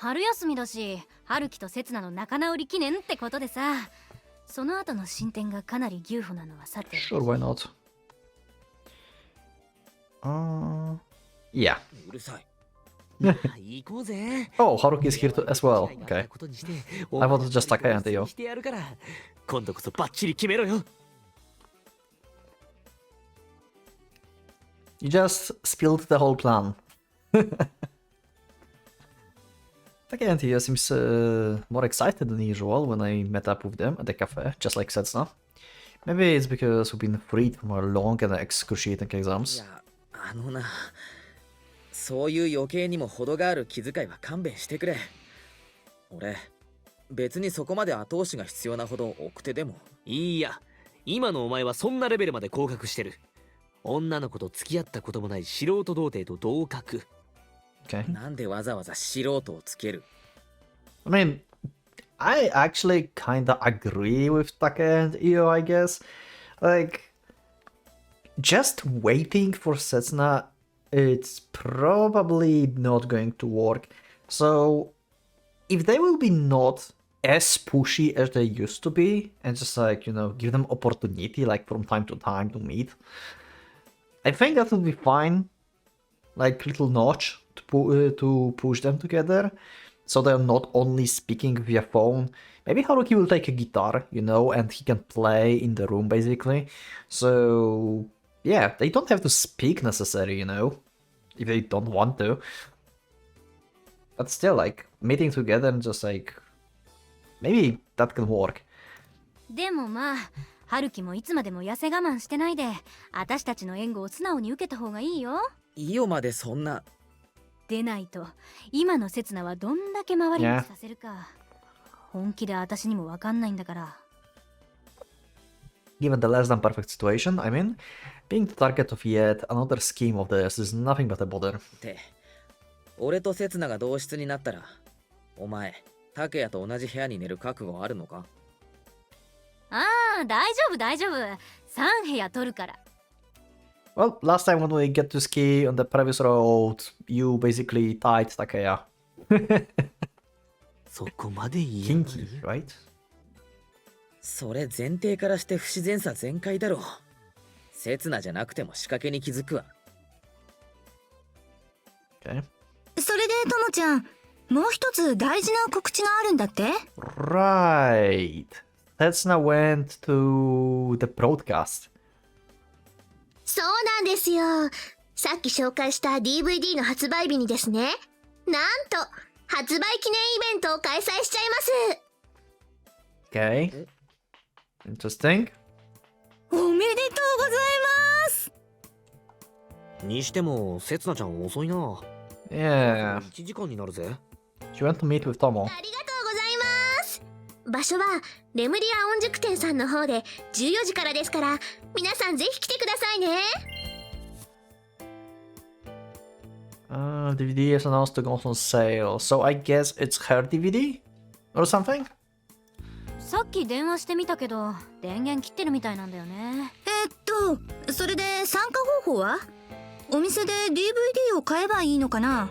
春休みだし、春樹と刹那の仲直り記念ってことでさ、その後の進展がかなり牛歩なのはさて。Sure, why not? Yeah. うるさい。行こうぜ。Oh, Haruki is here as well. Okay. I wanted just Takaya and Yo. してやるから。今度こそバッチリ決めろよ。You just spilled the whole plan. Takaya and Yo seems more excited than usual when I met up with them at the cafe, just like Setsuna. Maybe it's because we've been freed from our long and excruciating exams. いや、そういう余計にも程がある気遣いは勘弁してくれ。俺、別にそこまで後押しが必要なほど奥手でも。いいや、今のお前はそんなレベルまで降格してる。女の子と付き合ったこともない素人童貞と同格。Okay. なんでわざわざ素人をつける？ I mean, I actually kinda agree with Takaya and Io, I guess. Like, just waiting for Setsuna, it's probably not going to work. So, if they will be not as pushy as they used to be, and just like, you know, give them opportunity, like from time to time to meet, I think that will be fine. Like, little notch to push them together. So they're not only speaking via phone. Maybe Haruki will take a guitar, you know, and he can play in the room, basically. So, yeah, they don't have to speak necessarily, you know, if they don't want to. But still, like, meeting together and just like, maybe that can work. でもまあ、春樹もいつまでも痩せ我慢してないで、私たちの援護を素直に受けた方がいいよ。イオまでそんな。でないと、今の刹那はどんだけ周りにさせるか、本気で私にもわかんないんだから。Given the less than perfect situation, I mean, being the target of yet another scheme of theirs is nothing but a bother. って、俺と刹那が同室になったら、お前、拓也と同じ部屋に寝る覚悟あるのか？ああ、大丈夫大丈夫。3部屋取るから。Well, last time when we get to ski on the previous road, you basically tied Takaya. そこまで言えない。Kinky, right? それ前提からして不自然さ全開だろ。刹那じゃなくても仕掛けに気づくわ。Okay. それでともちゃん、もう一つ大事な告知があるんだって？ Right. Setsuna went to the broadcast. そうなんですよ。さっき紹介した DVD の発売日にですね、なんと発売記念イベントを開催しちゃいます。Okay. Interesting. おめでとうございます。にしても刹那ちゃん遅いな。Yeah. 1時間になるぜ。She went to meet with Tomo. ありがとうございます。場所はレムリア音塾店さんの方で14時からですから、皆さんぜひ来てくださいね。DVD is announced to go on sale, so I guess it's her DVD? Or something? さっき電話してみたけど、電源切ってるみたいなんだよね。それで参加方法は？お店で DVD を買えばいいのかな？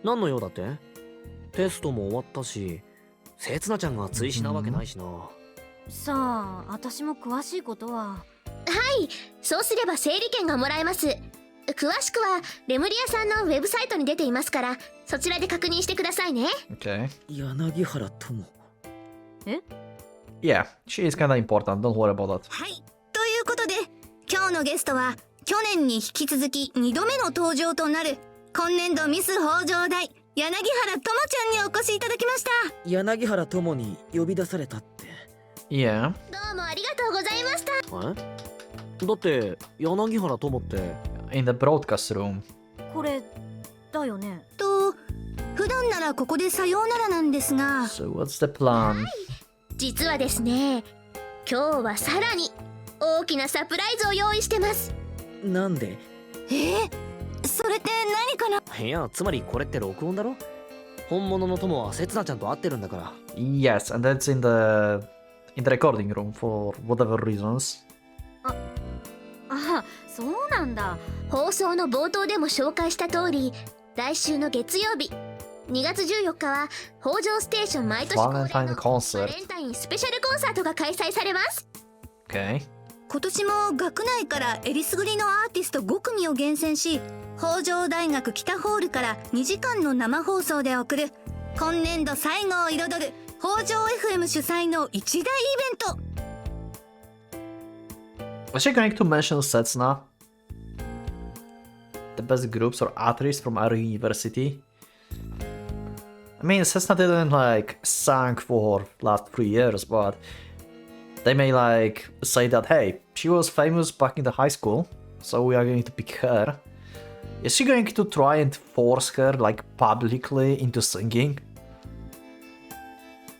何の用だって？テストも終わったし、刹那ちゃんが追試なわけないしな。さあ、私も詳しいことは。はい、そうすれば整理券がもらえます。詳しくはレムリアさんのウェブサイトに出ていますから、そちらで確認してくださいね。Okay. 柳原友。え？ Yeah, she is kinda important, don't worry about that. はい、ということで今日のゲストは去年に引き続き2度目の登場となる今年度ミス北条大柳原友ちゃんにお越しいただきました。柳原友に呼び出されたって。Yeah. どうもありがとうございました。え？だって柳原友って In the broadcast room. これだよね。普段ならここでさようならなんですが。So what's the plan? 実はですね、今日はさらに大きなサプライズを用意してます。なんで？それって何かな？いや、つまりこれって録音だろ？本物の友は刹那ちゃんと会ってるんだから。Yes, and that's in the recording room for whatever reasons. あ、そうなんだ。放送の冒頭でも紹介した通り、来週の月曜日2月14日は北条ステーション毎年恒例の Valentine バ concert. レンタインスペシャルコンサートが開催されます。 Okay. 今年も学内からえりすぐりのアーティスト5組を厳選し、北条大学北ホールから2時間の生放送で送る今年度最後を彩る北条 FM 主催の一大イベント。 Was she going to mention Setsuna? The best groups or artists from our university? I mean, Setsuna didn't like sang for last 3 years, but they may like say that, hey, she was famous back in the high school, so we are going to pick her. Is she going to try and force her like publicly into singing?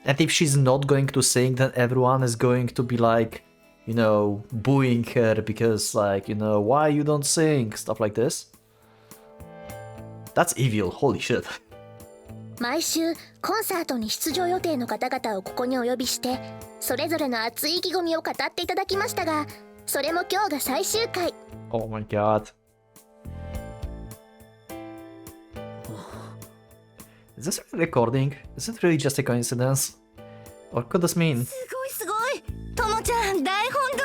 And if she's not going to sing, then everyone is going to be like, you know, booing her because like, you know, why you don't sing, stuff like this. That's evil, holy shit. 毎週コンサートに出場予定の方々をここにお呼びして、それぞれの熱い意気込みを語っていただきましたが、それも今日が最終回。 Oh my god. Is this really recording? Is it really just a coincidence? What could this mean? すごいすごい、ともちゃん台本通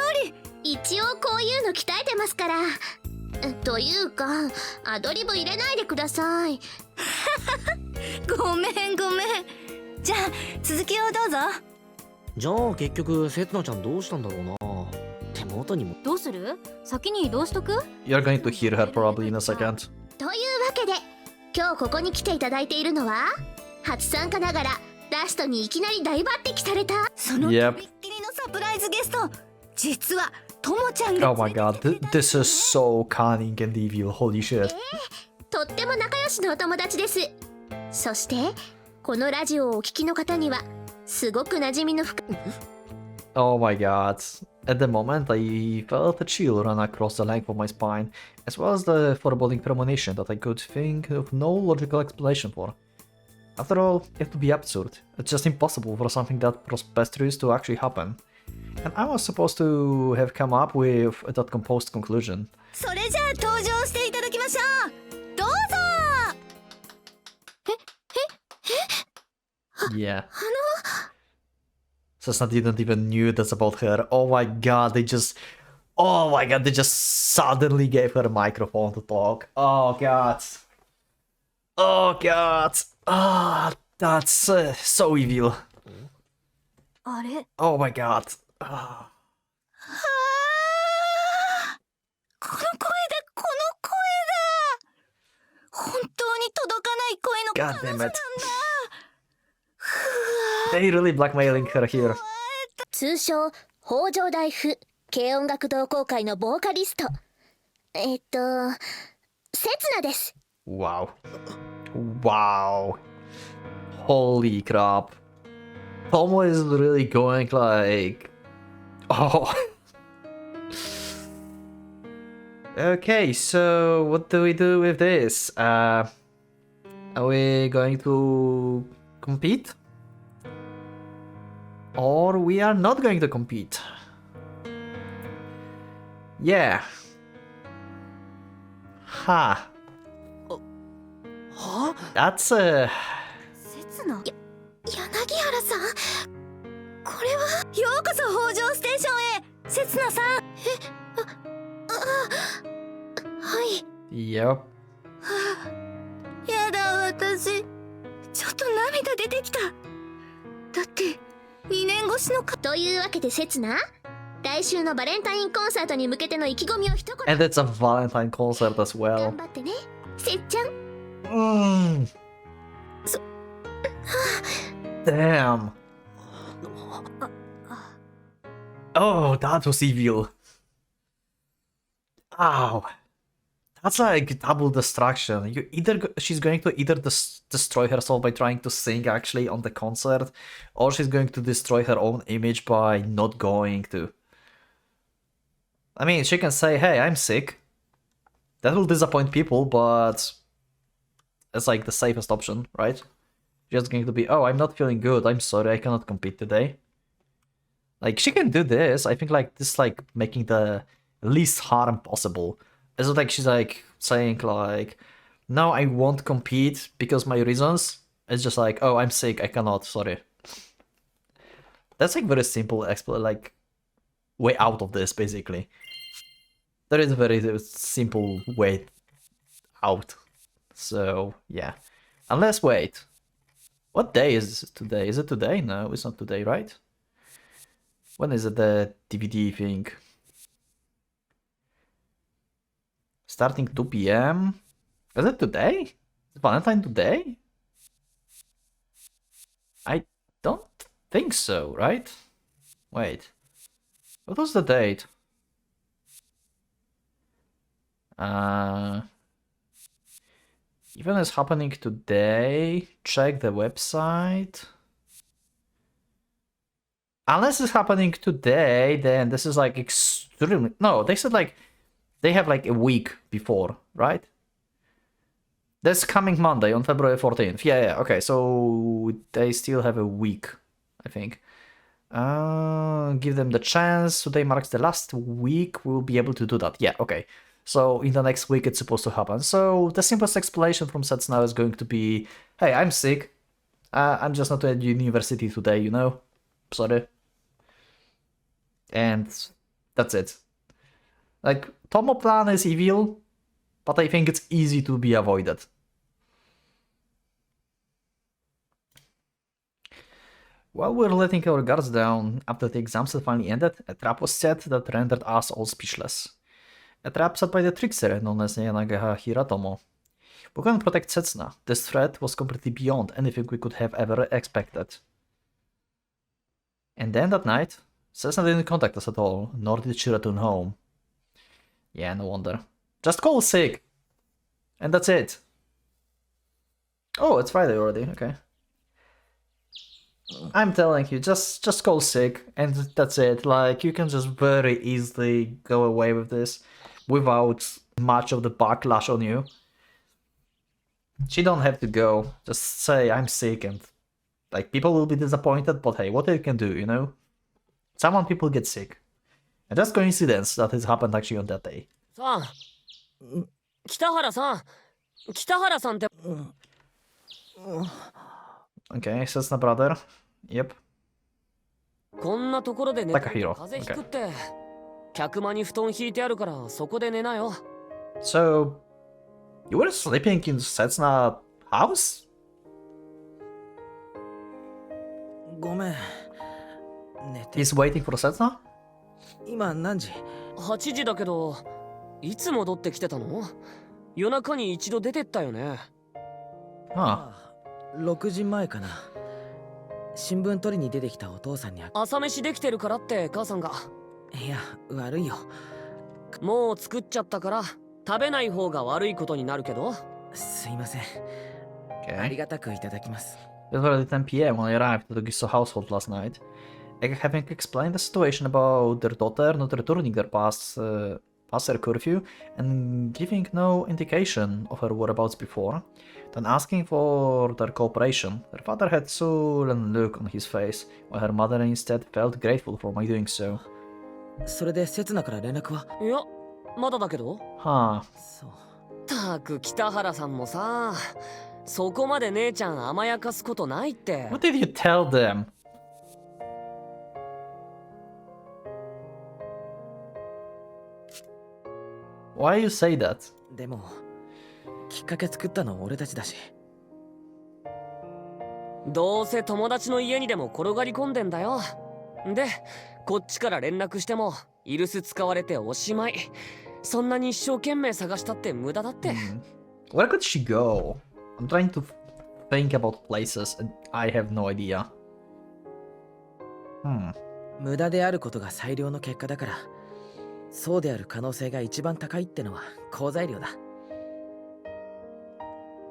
り。一応こういうの鍛えてますから。というかアドリブ入れないでください。ごめんごめん。じゃあ続きをどうぞ。じゃあ結局せつなちゃんどうしたんだろうな。手元にも。どうする？先に移動しとく？ You're going to hear her probably in a second. というわけで今日ここに来ていただいているのは初参加ながらラストにいきなり大抜擢されたその Yep. とびっきりのサプライズゲスト、実はともちゃんが Oh my god, this is so cunning and evil, holy shit. とっても仲良しのお友達です。そしてこのラジオをお聞きの方にはすごく馴染みの深い Oh my god. At the moment, I felt a chill run across the length of my spine, as well as the foreboding premonition that I could think of no logical explanation for. After all, it have to be absurd. It's just impossible for something that preposterous to actually happen. And I was supposed to have come up with that composed conclusion. それじゃあ登場していただきましょう。どうぞ。 Yeah. Setsuna didn't even knew that's about her. Oh my god, they just suddenly gave her a microphone to talk. Oh god. Oh god. Ah, that's so evil. あれ？ Oh my god. こ Ah. の声だ、この声だ。本当に届かない声の God 彼 damn 女なん it. だ。 They really blackmailing her here. 通称北条大夫軽音楽同好会のボーカリスト刹那です。 Wow. Wow. Holy crap. Tomo is really going like... Oh. Okay, so what do we do with this? Are we going to compete? Or we are not going to compete? Yeah. Huh. は？ That's 刹那？柳原さん、これはようこそ北条ステーションへ、刹那さん。はい。 Yep. やだ私、ちょっと涙出てきた。だって2年越しのか。というわけで刹那、来週のバレンタインコンサートに向けての意気込みを一言。 And it's a Valentine concert as well. 頑張ってね、せっちゃん。 Damn. Oh, that was evil. Ow. That's like double destruction. She's going to either destroy herself by trying to sing actually on the concert, or she's going to destroy her own image by not going to. I mean, she can say, hey, I'm sick. That will disappoint people, but it's like the safest option, right? Just going to be, oh, I'm not feeling good, I'm sorry, I cannot compete today. Like, she can do this. I think like this, like making the least harm possible. It's not like she's like saying like, no, I won't compete because my reasons. It's just like, oh, I'm sick, I cannot, sorry. That's like very simple, like, way out of this, basically. There is a very simple way out. So, yeah. Unless, wait. What day is it today? Is it today? No, it's not today, right? When is it the DVD thing? Starting 2 p.m. Is it today? Is Valentine today? I don't think so, right? Wait. What was the date? Event is happening today. Check the website. Unless it's happening today, then this is like extremely... No, they said like they have like a week before, right? That's coming Monday on February 14th. Yeah, okay, so they still have a week, I think. Give them the chance. Today marks the last week. We'll be able to do that. Yeah, okay. So in the next week it's supposed to happen. So the simplest explanation from Setsuna is going to be, hey, I'm sick. I'm just not at university today, you know? Sorry. And that's it. Like, Tomo plan is evil, but I think it's easy to be avoided. While we're letting our guards down after the exams had finally ended, a trap was set that rendered us all speechless. A trap set by the trickster known as Yanagaha Hiratomo. We couldn't protect Setsuna. This threat was completely beyond anything we could have ever expected. And then that night, Setsuna didn't contact us at all, nor did she return home. Yeah, no wonder. Just call sick! And that's it. Oh, it's Friday already, okay. I'm telling you, just call sick, and that's it. Like, you can just very easily go away with this without much of the backlash on you. She don't have to go. Just say, I'm sick, and like, people will be disappointed, but hey, what you can do, you know? Some people get sick. And just coincidence that it happened actually on that day. Okay, Setsuna brother. Yep. Takahiro. Okay. So, you were sleeping in Setsuna house? ごめん。寝て。 He's waiting for Setsuna? 今何時 ?8 時だけど、いつ戻ってきてたの？夜中に一度出てったよね。ああ、6時前かな。新聞取りに出てきたお父さんに朝飯できてるからって母さんが。いや、悪いよ。もう作っちゃったから食べない方が悪いことになるけど。すいません。Okay. ありがたくいただきます。 It was already 10 p.m. when I arrived at the Giso household last night. Having explained the situation about their daughter not returning there past her curfew and giving no indication of her whereabouts before, then asking for their cooperation, her father had a sullen look on his face, while her mother instead felt grateful for my doing so. それでSetsunaから連絡は？いや、まだだけど。はあ。そう。たく北原さんもさ、そこまで姉ちゃん甘やかすことないって。What did you tell them? Why you say that? でもきっかけ作ったの俺たちだし。どうせ友達の家にでも転がり込んでんだよ。で、こっちから連絡してもイルス使われておしまい。そんなに一生懸命探したって無駄だって。Where could she go? I'm trying to think about places and I have no idea. 無駄であることが最良の結果だから。そうである可能性が一番高いってのは好材料だ。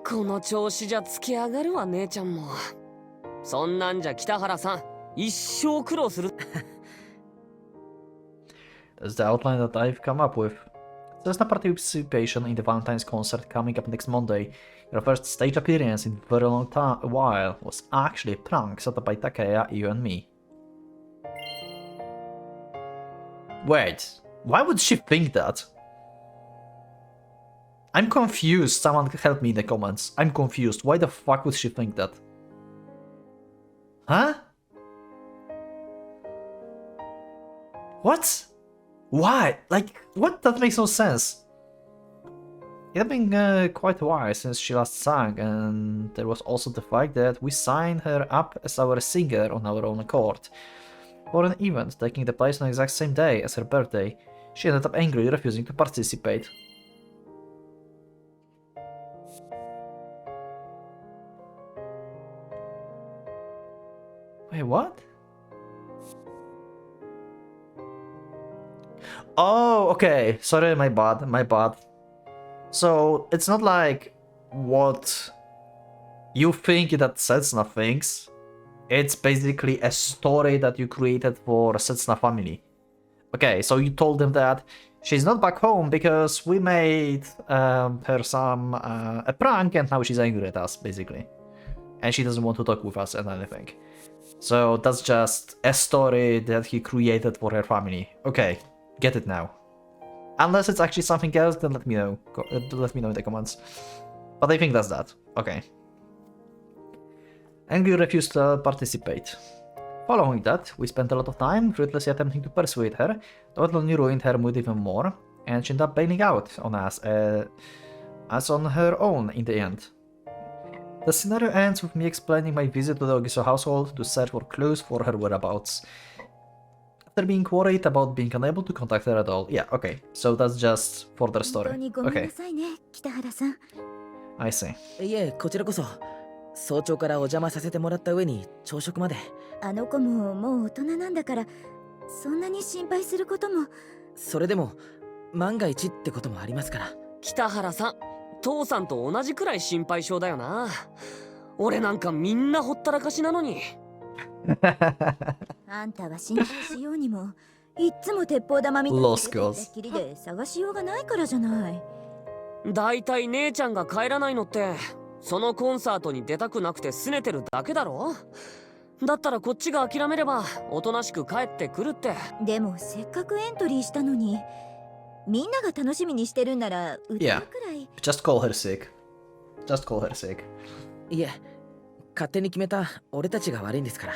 この調子じゃ突き上がるわ姉ちゃんも。そんなんじゃ北原さん一生苦労する。That's the outline that I've come up with. There's no participation in the Valentine's concert coming up next Monday. Your first stage appearance in a very long while was actually a prank set up by Takeya, you and me. Wait. Why would she think that? I'm confused. Someone help me in the comments. I'm confused. Why the fuck would she think that? Huh? What? Why? Like, what? That makes no sense. It had been quite a while since she last sang, and there was also the fact that we signed her up as our singer on our own accord. For an event taking the place on the exact same day as her birthday, she ended up angrily refusing to participate. Wait, what? Oh, okay. Sorry, my bad. So, it's not like what you think that Setsuna thinks. It's basically a story that you created for Setsuna family. Okay, so you told them that she's not back home because we made her a prank and now she's angry at us, basically. And she doesn't want to talk with us and anything. So that's just a story that he created for her family. Okay, get it now. Unless it's actually something else, then let me know. Let me know in the comments. But I think that's that. Okay. Angry refused to participate. Following that, we spent a lot of time fruitlessly attempting to persuade her, though it only ruined her mood even more, and she ended up bailing out on us on her own in the end. The scenario ends with me explaining my visit to the Ogiso household to search for clues for her whereabouts. After being worried about being unable to contact her at all. Yeah, okay, so that's just for their story. Okay. I see. いえ、こちらこそ早朝からお邪魔させてもらった上に朝食まで。あの子ももう大人なんだから、そんなに心配することも。それでも万が一ってこともありますから。北原さん、父さんと同じくらい心配性だよな。俺なんかみんなほったらかしなのに。あんたは心配しようにも、いっつも鉄砲玉みたいにきりで探しようがないからじゃない。だいたい姉ちゃんが帰らないのって、そのコンサートに出たくなくて拗ねてるだけだろ。だったらこっちが諦めればおとなしく帰ってくるって。でもせっかくエントリーしたのに、みんなが楽しみにしてるんなら歌うくらい。Just call her sick. Just call her sick. いえ、勝手に決めた俺たちが悪いんですから。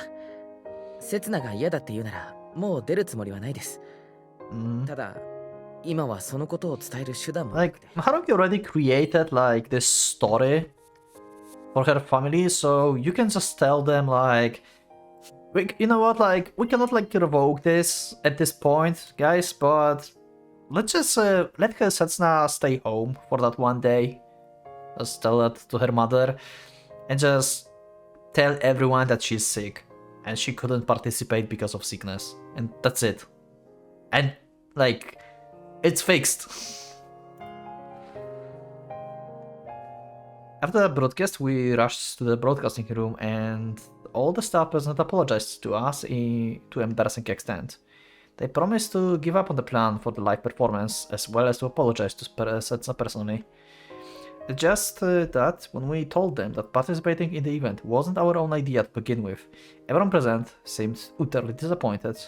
刹那が嫌だって言うならもう出るつもりはないです。ただ今はそのことを伝える手段もなくて。Haruki already created like this story for her family, so you can just tell them like, you know what, like we cannot like revoke this at this point, guys, but let's just let her Setsuna stay home for that one day. Just tell that to her mother and just tell everyone that she's sick and she couldn't participate because of sickness, and that's it. And like, it's fixed. After the broadcast, we rushed to the broadcasting room and all the staff present apologized to us to embarrassing extent. They promised to give up on the plan for the live performance as well as to apologize to Setsuna personally. Just that when we told them that participating in the event wasn't our own idea to begin with, everyone present seemed utterly disappointed.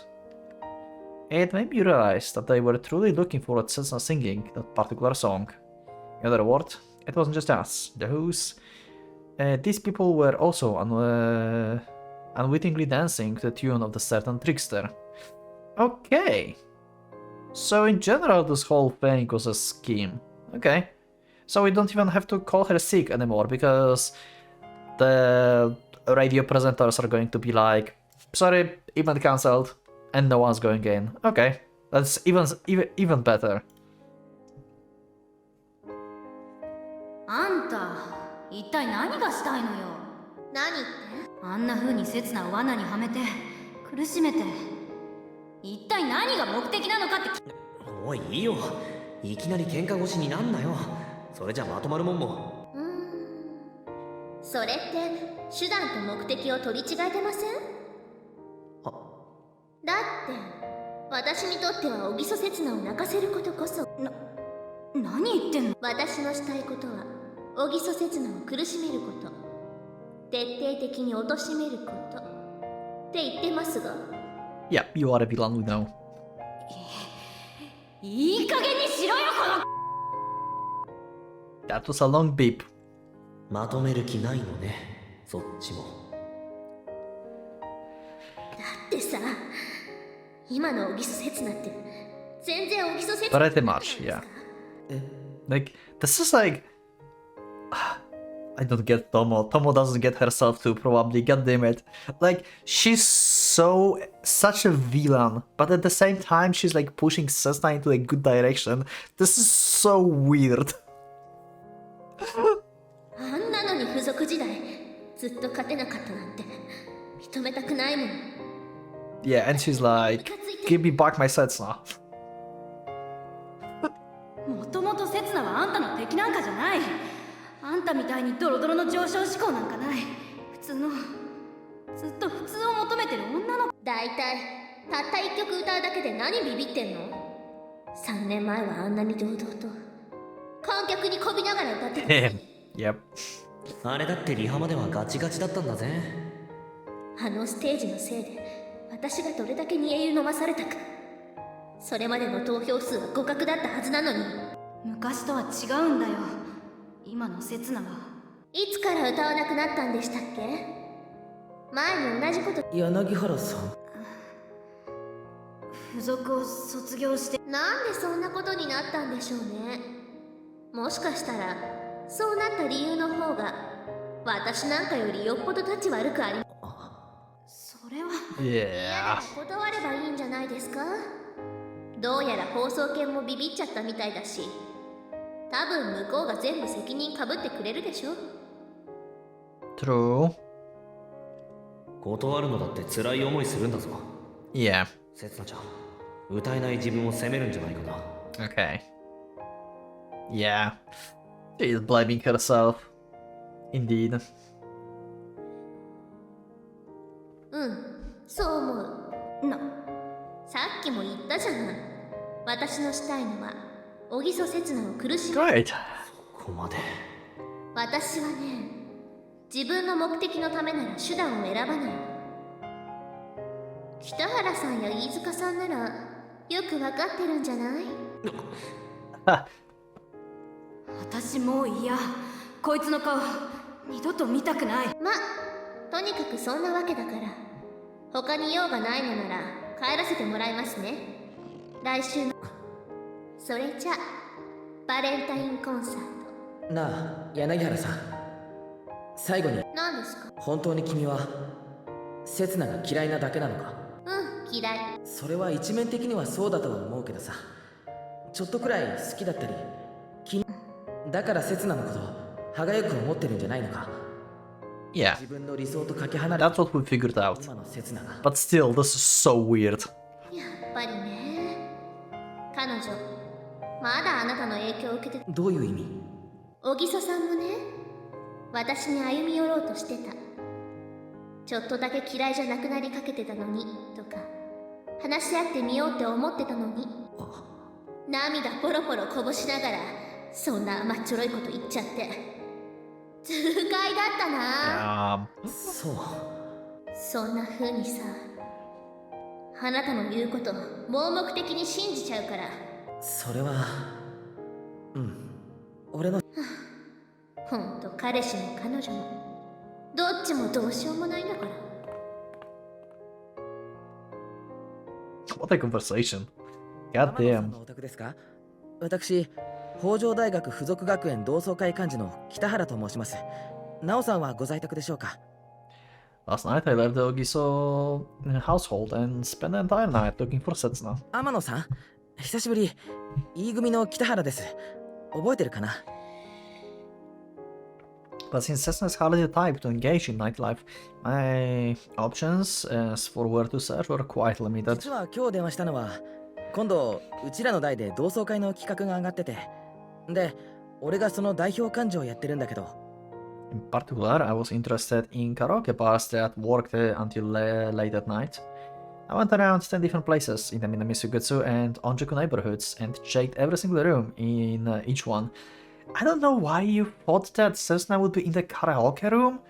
It made me realize that they were truly looking forward to Setsuna singing that particular song. In other words, it wasn't just us, the Who's. These people were also unwittingly dancing to the tune of the certain trickster. Okay. So in general, this whole thing was a scheme. Okay. So we don't even have to call her sick anymore because the radio presenters are going to be like, sorry, event cancelled, and no one's going in. Okay. That's even better. あんた、一体何がしたいのよ。何って？あんな風に刹那を罠にはめて苦しめて、一体何が目的なのかって。おい、いいよ。いきなり喧嘩腰になんなよ。それじゃまとまるもんも。それって手段と目的を取り違えてません？だって私にとっては小木曽刹那を泣かせることこそ。何言ってんの？私のしたいことは小木曽刹那を苦しめること、徹底的に貶めることって言ってますが。Yeah, you are a villain, we know. いい加減にしろよ、この。That was a long beep. まとめる気ないのね、そっちも。ってさ、今の小木曽刹那って全然小木曽刹那 Pretty much, yeah. Like, this is like... I don't get Tomo. Tomo doesn't get herself too, probably. God damn it. Like, she's such a villain, but at the same time, she's like pushing Setsuna into a good direction. This is so weird. あんなのに付属時代ずっと勝てなかったなんて認めたくないもん。 Yeah, and she's like, give me back my Setsuna. もともと刹那はあんたの敵なんかじゃない。あんたみたいにドロドロの上昇志向なんかない。普通のずっと普通を求めてる女の子。だいたいたった一曲歌うだけで何ビビってんの。3年前はあんなに堂々と観客にこびながら歌ってた。 Yep. あれだってリハまではガチガチだったんだぜ。あのステージのせいで私がどれだけ煮え湯飲まされたか。それまでの投票数は互角だったはずなのに。昔とは違うんだよ。今の刹那は。いつから歌わなくなったんでしたっけ。前に同じこと。柳原さん。付属を卒業して。なんでそんなことになったんでしょうね。もしかしたらそうなった理由の方が私なんかよりよっぽど立ち悪くあり。それは。Yeah. 断ればいいんじゃないですか。どうやら放送権もビビっちゃったみたいだし、多分向こうが全部責任かぶってくれるでしょ。 True. 断るのだって辛い思いするんだぞ。 Yeah. せつなちゃん、歌えない自分を責めるんじゃないかな。 Okay. Yeah. She's blaming herself. Indeed. うん、そう思う。さっきも言ったじゃない。私のしたいのは小木曽刹那を苦しめ。 Great. ここまで。私はね、自分の目的のためなら手段を選ばない。北原さんや飯塚さんならよくわかってるんじゃない。私もう嫌。こいつの顔二度と見たくない。ま、とにかくそんなわけだから他に用がないのなら帰らせてもらいますね。来週の。それじゃバレンタインコンサート。なあ柳原さん、最後に何ですか。本当に君は刹那が嫌いなだけなのか。うん、嫌い。それは一面的にはそうだとは思うけどさ、ちょっとくらい好きだったりだから刹那のこと歯がゆく思ってるんじゃないのか。 Yeah. 自分の理想とかけ離れ That's what we figured out. 今の刹那が。 But still, this is so weird. やっぱりね。彼女まだあなたの影響を受けて。どういう意味。小木曽さんもね、私に歩み寄ろうとしてた。ちょっとだけ嫌いじゃなくなりかけてたのにとか、話し合ってみようって思ってたのに。涙ポロポロこぼしながらそんな甘っちょろいこと言っちゃって痛快だったな。そう。そんな風にさ、あなたの言うこと盲目的に信じちゃうから。それは俺の。ほんと彼氏も彼女もどっちもどうしようもないんだから。 What a conversation. God 天野さん damn. のお宅ですか。私北条大学附属学園同窓会幹事の北原と申します。なおさんはご在宅でしょうか。 Last night I left the Ogiso household and spent the entire night looking for Setsuna. 天野さん、久しぶり。E組の北原です。覚えてるかな。 But since Setsuna is hardly the type to engage in nightlife, my options as for where to search were quite limited. 実は今日電話したのは、今度うちらの代で同窓会の企画が上がってて、で、俺がその代表幹事をやってるんだけど。 In particular, I was interested in karaoke bars that worked until late at night. I went around 10 different places in the Minamisugutsu and Onjuku neighborhoods and checked every single room in each one. I don't know why you thought that Setsuna would be in the karaoke room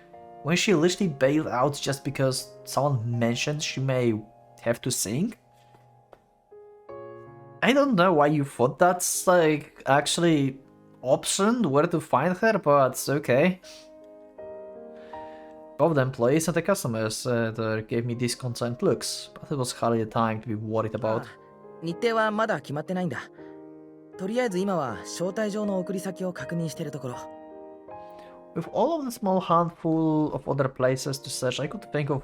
when she literally bailed out just because someone mentioned she may have to sing. I don't know why you thought that's like actually option where to find her, but okay. Both the employees and the customers gave me disconcerting looks, but it was hardly the time to be worried about. 日程はまだ決まってないんだ。とりあえず今は招待状の送り先を確認してるところ。With all of the small handful of other places to search, I could think of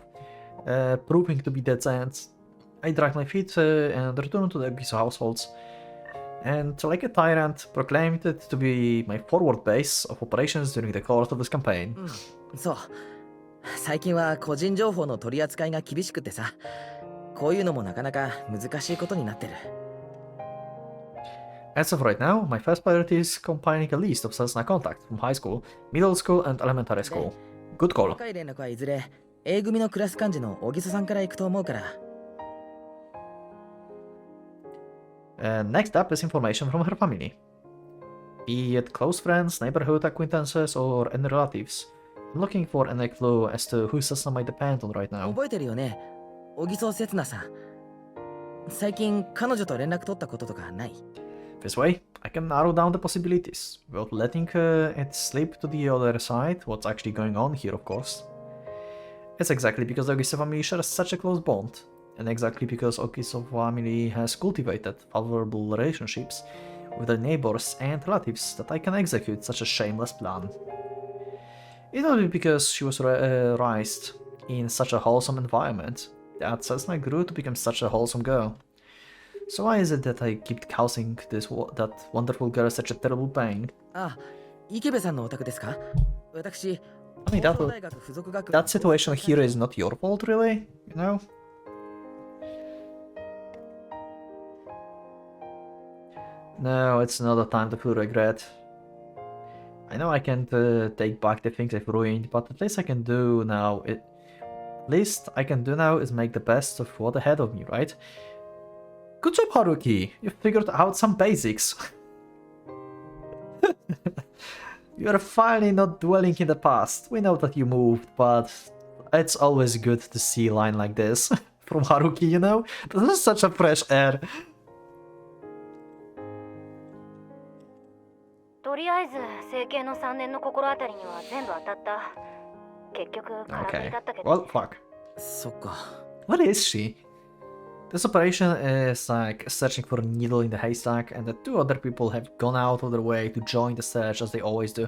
proving to be dead ends. I dragged my feet and returned to the Abyss households, and like a tyrant, proclaimed it to be my forward base of operations during the course of this campaign. そう。最近は個人情報の取り扱いが厳しくてさ、こういうのもなかなか難しいことになってる。As of right now, my first priority is compiling a list of Setsuna contacts from high school, middle school, and elementary school. Good call. 細かい連絡はいずれ A 組のクラス幹事の小木曽さんから行くと思うから。Next up is information from her family. Be it close friends, neighborhood acquaintances, or any relatives. I'm looking for any clue as to who Setsuna might depend on right now. 覚えてるよね、小木曽刹那さん。最近彼女と連絡取ったこととかない？ This way, I can narrow down the possibilities, without letting it slip to the other side what's actually going on here, of course. It's exactly because the Ogiso family shares such a close bond, and exactly because Ogiso family has cultivated favorable relationships with their neighbors and relatives that I can execute such a shameless plan. It will be because she was raised in such a wholesome environment that Setsuna grew to become such a wholesome girl. So why is it that I keep causing that wonderful girl such a terrible pain? あ、池部さんのお宅ですか？私、 I mean, that situation here is not your fault, really, you know? No, it's not a time to feel regret. I know I can't take back the things I've ruined, but at least I can do now is make the best of what ahead of me, right? Good job, Haruki! You figured out some basics. You are finally not dwelling in the past. We know that you moved, but it's always good to see a line like this from Haruki, you know? This is such a fresh air. とりあえず整形の3年の心当たりには全部当たった。結局空振りだったけど。Well, fuck. そっか。 What is she? This operation is like searching for a needle in the haystack, and the two other people have gone out of their way to join the search as they always do.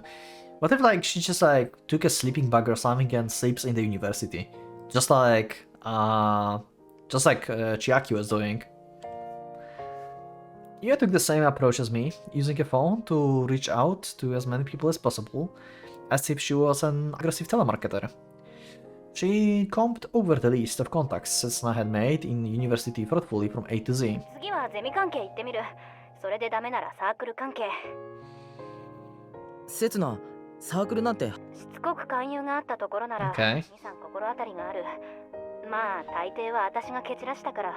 What if like she just like took a sleeping bag or something and sleeps in the university? Just like Chiaki was doing. You took the same approach as me, using a phone to reach out to as many people as possible, as if she was an aggressive telemarketer. She combed over the list of contacts Setsuna had made in university thoughtfully from A to Z. 次はゼミ関係行ってみる。それでダメならサークル関係。刹那、サークルなんて。しつこく勧誘があったところなら、Okay. 2、3心当たりがある。まあ大抵は私が蹴散らしたから。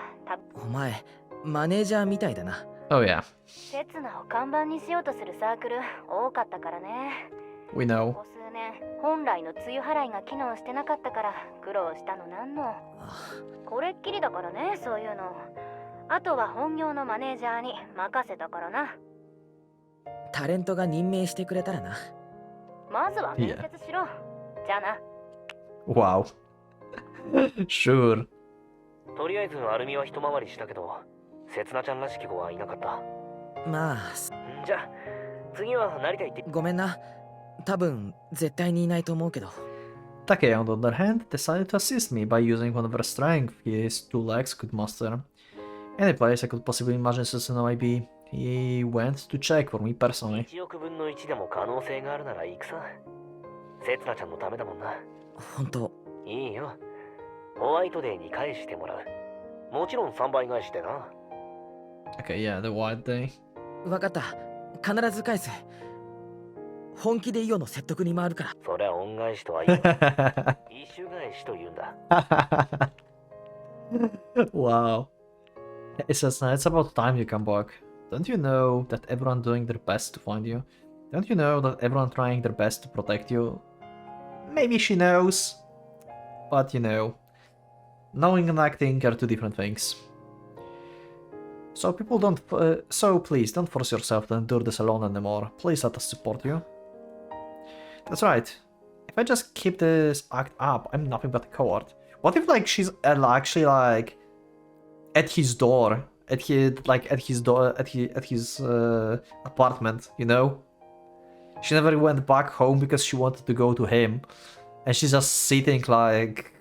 お前、マネージャーみたいだな。Oh yeah. 刹那を看板にしようとするサークル多かったからね。We know. ここ数年本来の梅雨払いが機能してなかったから苦労したのなんの。これっきりだからね、そういうの。あとは本業のマネージャーに任せたからな。タレントが任命してくれたらな。まずは面接しろ。じゃあな。Wow. Sure. とりあえずアルミは一回りしたけど、せつなちゃんらしき子はいなかった。まあ、じゃあ次は成田行って。ごめんな。多分絶対にいないと思うけど。Take, on the other hand, decided to assist me by using whatever strength his two legs could muster. Any place I could possibly imagine Setsuna might be, he went to check for me personally. 1億分の1でも可能性があるなら行くさ。せつなちゃんのためだもんな。本当。いいよ。ホワイトデーに返してもらう。もちろん3倍返しでな。Okay, yeah, the white day. わかった。必ず返す。本気でイオの説得に回るから。そりゃ恩返しとは言う。一周返しと言うんだ。Wow. It says, it's about time you come back. Don't you know that everyone doing their best to find you? Don't you know that everyone trying their best to protect you? Maybe she knows. But you know, knowing and acting are two different things. So please don't force yourself to endure this alone anymore. Please let us support you. That's right. If I just keep this act up, I'm nothing but a coward. What if like she's actually like at his door, at his apartment, you know? She never went back home because she wanted to go to him, and she's just sitting like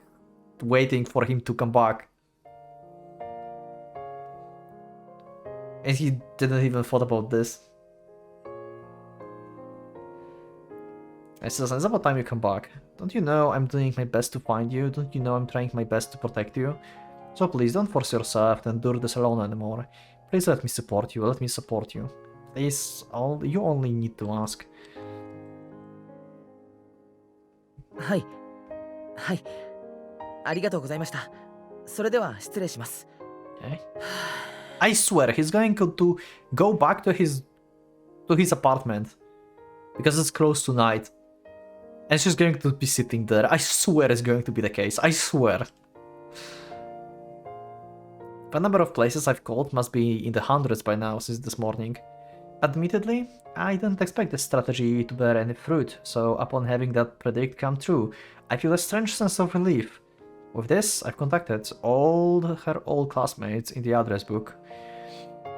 waiting for him to come back. And he didn't even thought about this. It's about time you come back. Don't you know I'm doing my best to find you? Don't you know I'm trying my best to protect you? So please don't force yourself to endure this alone anymore. Please let me support you, let me support you. Please, you only need to ask. はいはい、ありがとうございました。それでは失礼します。 Okay. I swear he's going to go back to his apartment because it's close to night, and she's going to be sitting there. I swear it's going to be the case. I swear. The number of places I've called must be in the hundreds by now since this morning. Admittedly, I didn't expect this strategy to bear any fruit, so upon having that predict come true, I feel a strange sense of relief. With this, I've contacted all her old classmates in the address book.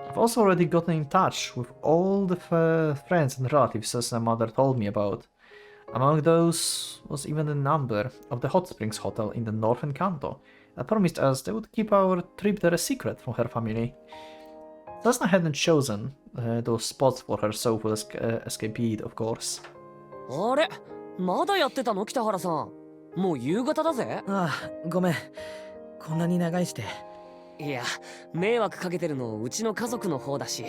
I've also already gotten in touch with all the friends and relatives Setsuna mother told me about. Among those was even the number of the Hot Springs Hotel in the northern Kanto that promised us they would keep our trip there a secret from her family. Setsuna hadn't chosen those spots for her soulful escapade, of course. あれ、まだやってたの北原さん。もう夕方だぜ。ああ、ごめん。こんなに長いして。いや、迷惑かけてるのうちの家族の方だし。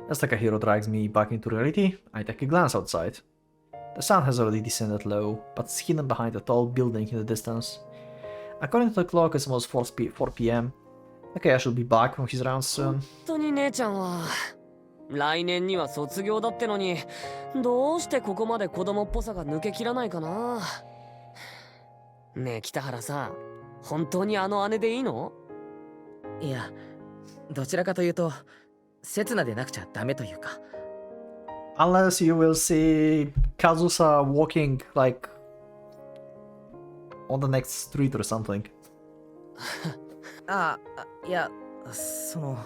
As Takahiro drags me back into reality, I take a glance outside. The sun has already descended low, but it's hidden behind a tall building in the distance. According to the clock, it's almost 4 p.m. Okay, I should be back from his rounds soon. 本当に姉ちゃんは来年には卒業だってのに、どうしてここまで子供っぽさが抜けきらないかな。ねえ北原さん、本当にあの姉でいいの？いや、どちらかというと刹那でなくちゃダメというか。Unless you will see Kazusa walking like on the next street or something. ああ、いや、その。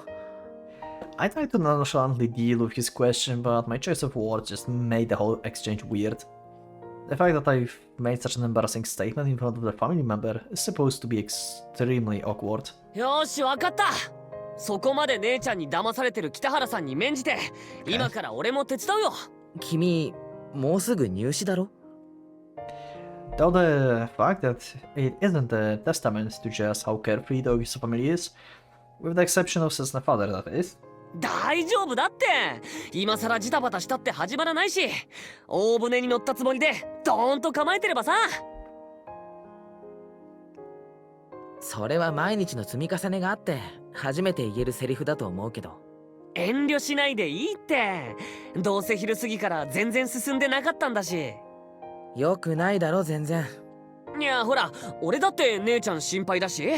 I tried to nonchalantly deal with his question, but my choice of words just made the whole exchange weird. The fact that I've made such an embarrassing statement in front of the family member is supposed to be extremely awkward. よし、わかった。そこまで姉ちゃんに騙されてる北原さんに免じて、今から俺も手伝うよ。君、もうすぐ入試だろ？ Though the fact that it isn't a testament to just how carefree Dogi's family is, with the exception of Setsuna's father, that is. 大丈夫だって。今さらジタバタしたって始まらないし、大船に乗ったつもりでドーンと構えてればさ。それは毎日の積み重ねがあって初めて言えるセリフだと思うけど。遠慮しないでいいって。どうせ昼過ぎから全然進んでなかったんだし。よくないだろ全然。いやほら、俺だって姉ちゃん心配だし。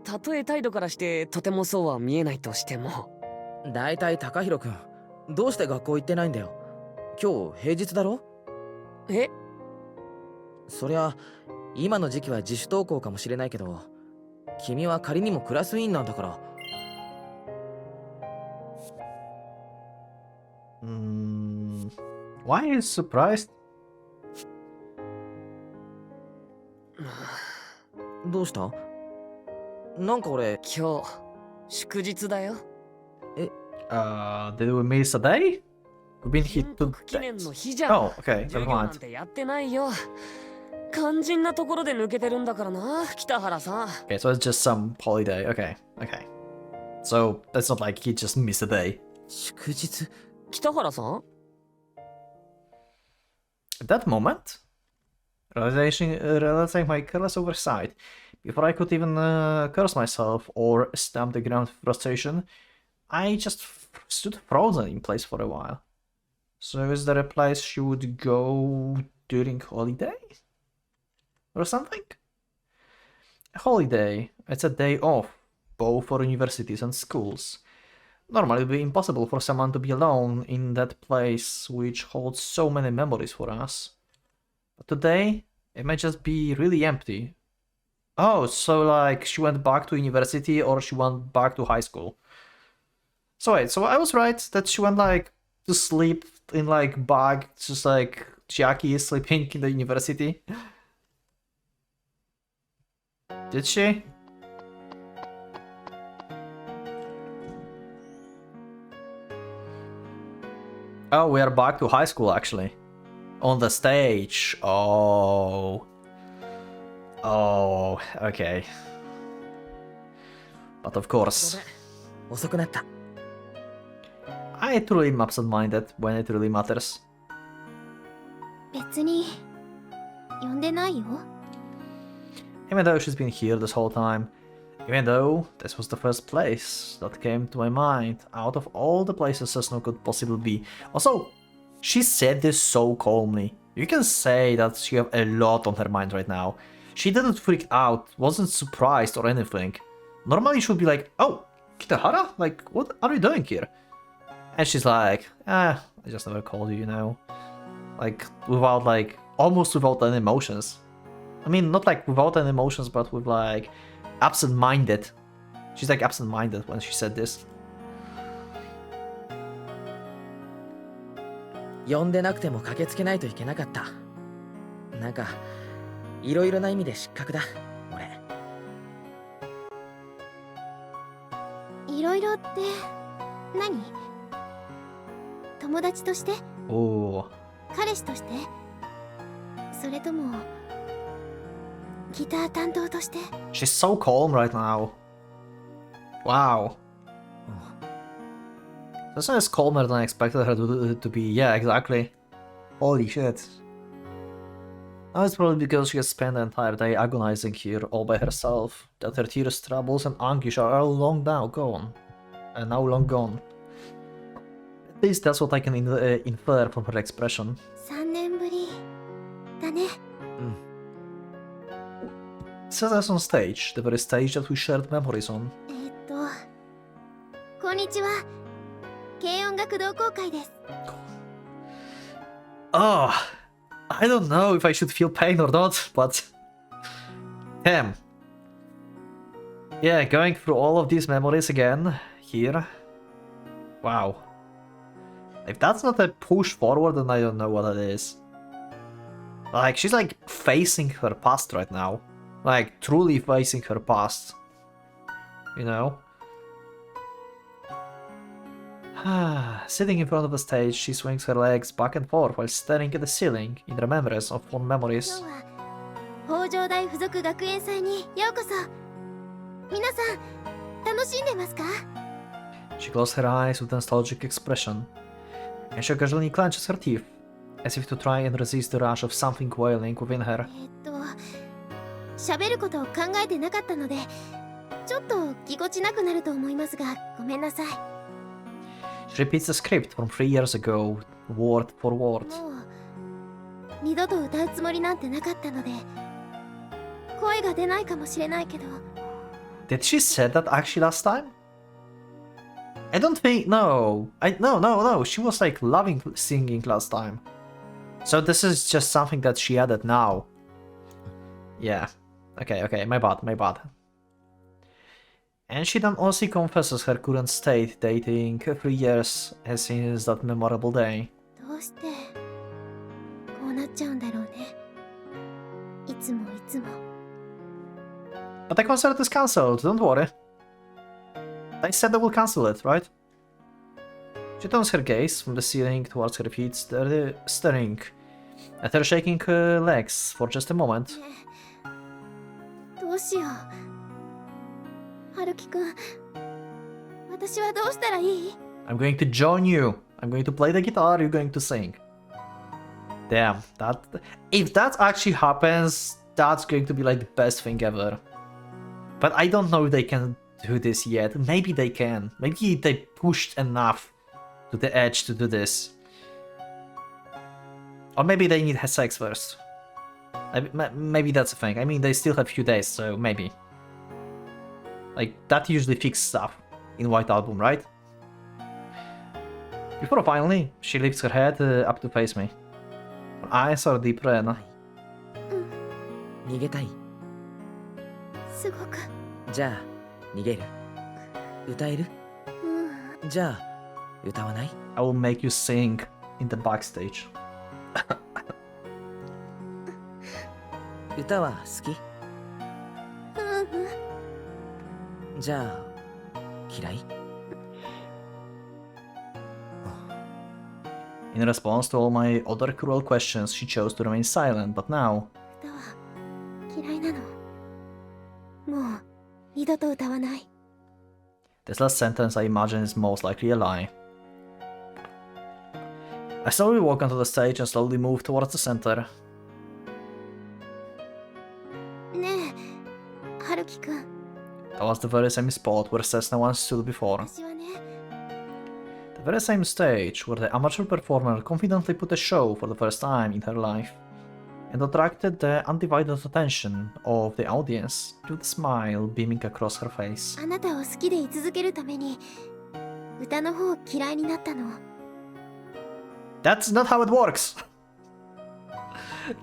たとえ態度からしてとてもそうは見えないとしても。だいたい高弘くん、どうして学校行ってないんだよ。今日平日だろ？え？そりゃ今の時期は自主登校かもしれないけど、君は仮にもクラス委員なんだから。Why are you surprised? どうした？なんか俺今日祝日だよ。Did we miss a day? We've been here 記念 2 days. の日じゃん。 Oh, okay, 授 never 業なん mind. てやってないよ。肝心なところで抜けてるんだからな、北原さん。Okay, so it's just some holiday. Okay, okay. So that's not like he just missed a day. 祝日？北原さん？ At that moment, realizing my careless oversight, before I could even curse myself or stamp the ground with frustration, I just stood frozen in place for a while. So is there a place she would go during holiday? Or something? A holiday, it's a day off, both for universities and schools. Normally it would be impossible for someone to be alone in that place which holds so many memories for us. But today, it might just be really empty. Oh, so like she went back to university or she went back to high school. So wait, so I was right that she went like to sleep in like bag, just like Jackie is sleeping in the university. Did she? Oh, we are back to high school actually. On the stage. Oh. Oh, okay. But of course, 遅くなった。 I truly am absent-minded when it really matters. 別に呼んでないよ。 Even though she's been here this whole time, even though this was the first place that came to my mind out of all the places Setsuna could possibly be. Also, she said this so calmly. You can say that she has a lot on her mind right now. She didn't freak out, wasn't surprised or anything. Normally she would be like, oh, Kitahara? Like, what are you doing here? And she's like, I just never called you, you know? Like, without like, almost without any emotions. I mean, not like without any emotions, but with like, absent-minded. She's like absent-minded when she said this. 呼んでなくても駆けつけないといけなかった。なんかいろいろな意味で失格だ、俺。いろいろって何？友達として？ Oh. 彼氏として？それともギター担当として？ She's so calm right now. Wow. This is calmer than I expected her to be. Yeah, exactly. Holy shit. Now it's probably because she has spent the entire day agonizing here all by herself, that her tears, troubles and anguish are all long now gone. And now long gone. At least that's what I can infer from her expression. 3年ぶりだね。It says us on stage, the very stage that we shared memories on. こんにちは。軽音楽同好会です。Oh, I don't know if I should feel pain or not, but damn. Yeah, going through all of these memories again here. Wow. If that's not a push forward, then I don't know what it is. Like, she's like facing her past right now. Like, truly facing her past. You know? Sitting in front of the stage, she swings her legs back and forth while staring at the ceiling in remembrance of fond memories. 今日は北条大附属学園祭にようこそ。皆さん楽しんでますか？ She closed her eyes with a nostalgic expression, and she occasionally clenches her teeth, as if to try and resist the rush of something wailing within her. 喋ることを考えてなかったので、ちょっとぎこちなくなると思いますが、ごめんなさい。 She repeats the script from 3 years ago, word for word. もう二度と歌うつもりなんてなかったので、声が出ないかもしれないけど。 Did she say that actually last time? I don't think. No. No. She was like loving singing last time. So this is just something that she added now. Yeah. Okay. My bad. And she then also confesses her current state, dating 3 years since that memorable day. どうしてこうなっちゃうんだろうね。いつも。 But the concert is cancelled, don't worry. They said they will cancel it, right? She turns her gaze from the ceiling towards her feet, staring at her shaking legs for just a moment. どうしよう。春樹くん、私はどうしたらいい？ I'm going to join you. I'm going to play the guitar, you're going to sing. Damn, if that actually happens, that's going to be like the best thing ever. But I don't know if they can do this yet. Maybe they can. Maybe they pushed enough to the edge to do this. Or maybe they need sex first. Maybe that's a thing. I mean, they still have a few days, so maybe. Like, that usually fixes stuff in White Album, right? Before finally, she lifts her head up to face me. Her eyes are deep red, 逃げたい？すごく。じゃあ逃げる？歌える？じゃあ歌わない？ I will make you sing in the backstage. 歌は好き？じゃあ嫌い？ In response to all my other cruel questions, she chose to remain silent, but now... 歌は嫌いなの。もう二度と歌わない。 This last sentence I imagine is most likely a lie. I slowly walk onto the stage and slowly move towards the center. ねえ、春樹くん。 That was the very same spot where Setsuna once stood before. 私はね、 The very same stage where the amateur performer confidently put a show for the first time in her life and attracted the undivided attention of the audience to the smile beaming across her face. あなたを好きでい続けるために歌の方嫌いになったの。 That's not how it works!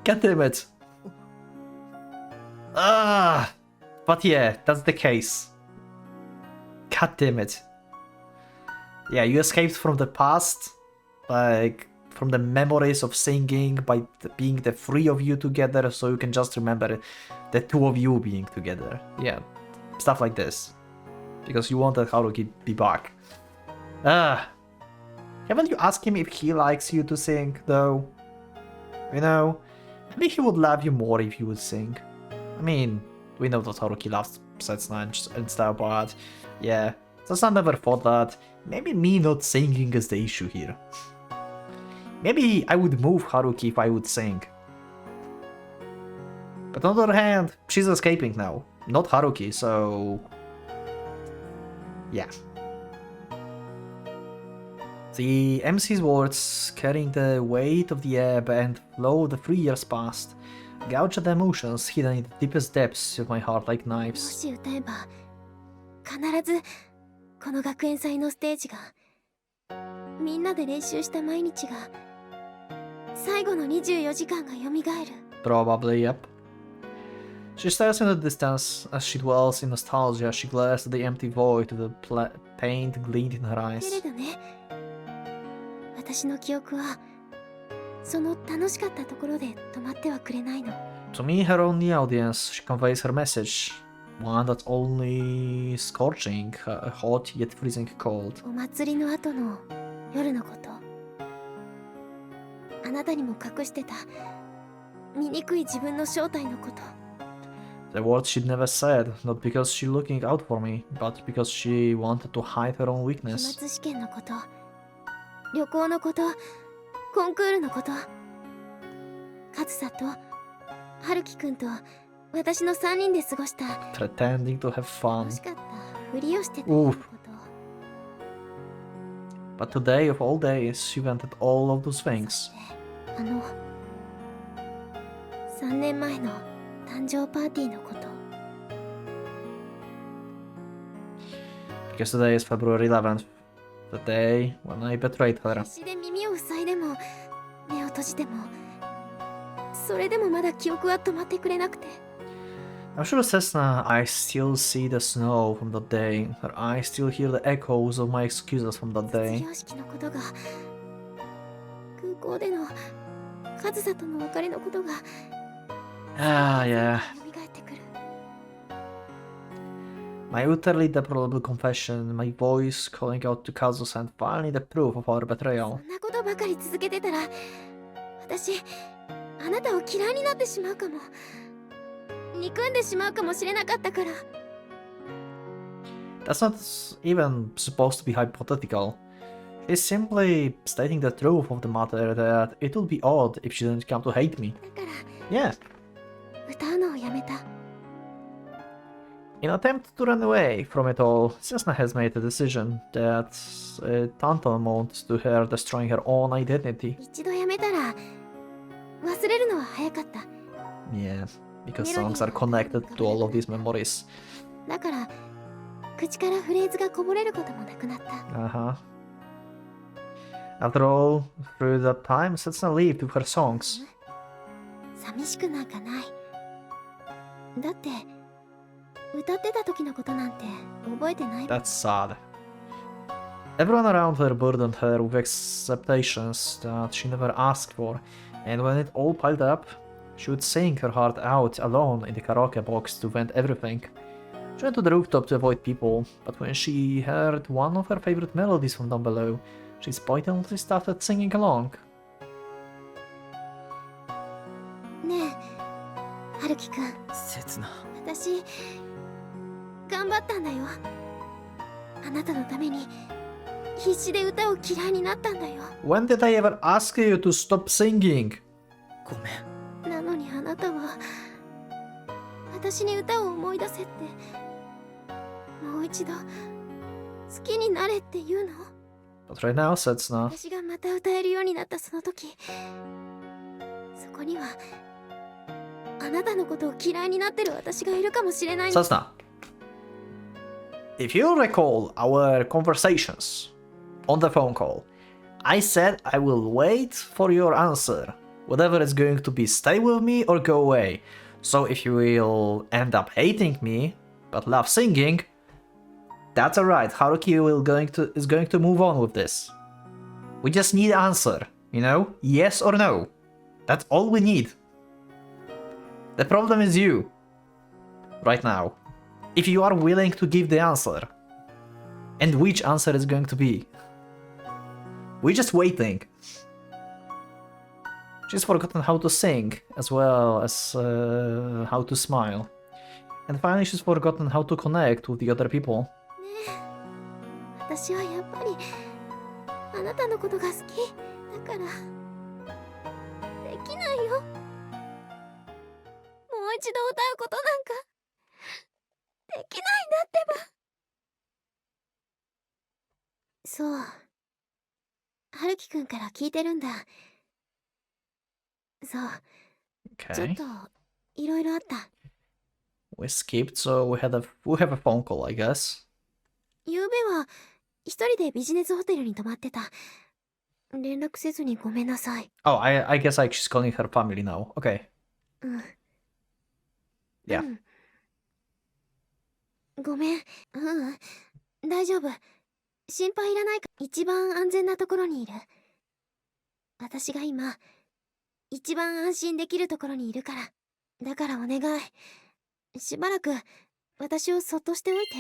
God damn it. Ah, but yeah, that's the case. God damn it. Yeah, you escaped from the past, like from the memories of singing by being the three of you together, so you can just remember the two of you being together. Yeah, stuff like this. Because you wanted Haruki be back. Haven't you asked him if he likes you to sing, though? You know, maybe he would love you more if you would sing. I mean, we know that Haruki loves Setsuna and stuff, but yeah, Setsuna never thought that. Maybe me not singing is the issue here. Maybe I would move Haruki if I would sing. But on the other hand, she's escaping now, not Haruki, so... yeah. The MC's words, carrying the weight of the ebb and flow of the 3 years past, gouge at the emotions hidden in the deepest depths of my heart like も knives. し歌えば必ずこの学園祭のステージがみんなで練習した毎日が最後の24時間が蘇る。 Probably, yep. She stares in the distance as she dwells in nostalgia. She glares at the empty void with the pain gleamed in her け eyes. れどね、私の記憶はその楽しかったところで止まってはくれないの。 To me, her only audience, she conveys her message. One that's only scorching, hot yet freezing cold. お祭りの後の夜のこと、あなたにも隠してた醜い自分の正体のこと。 The words she'd never said, not because she's looking out for me, but because she wanted to hide her own 期 weakness. 末試験のこと、旅行のこと、コンクールのこと、カズサと春樹くんと私の3人で過ごした Pretending to have fun. 楽しかったふりをしてた Oof. こと。 But today of all days, she wanted all of those things. あの3年前の誕生パーティーのこと。 Because today is February 11th, the day when I betrayed her. 必死で耳を塞いでも目を閉じてもそれでもまだ記憶は止まってくれなくて。 I'm sure Setsuna, I still see the snow from that day. Her eyes still hear the echoes of my excuses from that 卒 day. 業式のことが、空港でのカズサとの別れのことが Ah, yeah. 蘇ってくる。 My utterly deplorable confession, my voice calling out to Kazusa, and finally the proof of our そ betrayal. んなことばかり続けてたら私あなたを嫌いになってしまうかも、憎んでしまうかもしれなかったから。 That's not even supposed to be hypothetical. She's simply stating the truth of the matter that it would be odd if she didn't come to hate me. だから Yeah. 歌うのをやめた。 In an attempt to run away from it all, Setsuna has made a decision that's tantamount to her destroying her own identity. 一度やめたら忘れるのは早かった。 Yeah, because songs are connected to all of these memories. だから口からフレーズがこぼれることもなくなった。 Uh-huh. After all, through that time, Setsuna lived with her songs. 寂しくなんかない。だって歌ってた時のことなんて覚えてない。 That's sad. Everyone around her burdened her with expectations that she never asked for, and when it all piled up, she would sing her heart out alone in the karaoke box to vent everything. She went to the rooftop to avoid people, but when she heard one of her favorite melodies from down below, she spontaniously started singing along. ねえ春樹くん、刹那。私頑張ったんだよ。あなたのために必死で歌を嫌いになったんだよ。 When did I ever ask you to stop singing? ごめん。なのにあなたは私に歌を思い出せってもう一度好きになれって言うの。 But right now, Setsuna. 私がまた歌えるようになったその時、そこにはあなたのことを嫌いになってる私がいるかもしれない。 Setsuna. If you recall our conversations on the phone call, I said I will wait for your answer. Whatever it's going to be, stay with me or go away. So if you will end up hating me, but love singing, that's alright. Haruki is going to move on with this. We just need an answer, you know? Yes or no. That's all we need. The problem is you. Right now. If you are willing to give the answer. And which answer is going to be. We're just waiting. She's forgotten how to sing, as well as how to smile. And finally she's forgotten how to connect with the other people. 私はやっぱりあなたのことが好きだからできないよ。もう一度歌うことなんかできないんだってば。そう、春樹くんから聞いてるんだ。そう、ちょっ Okay. といろいろあった。 We skipped, so we have a phone call, I guess. 昨べは一人でビジネスホテルに泊まってた。連絡せずにごめんなさい。 Oh, I guess like she's calling her family now. Okay. うん。 Yeah. ごめん。大丈夫。心配いらないか。一番安全なところにいる。私が今一番安心できるところにいるから。だからお願い。しばらく私をそっとしておいて。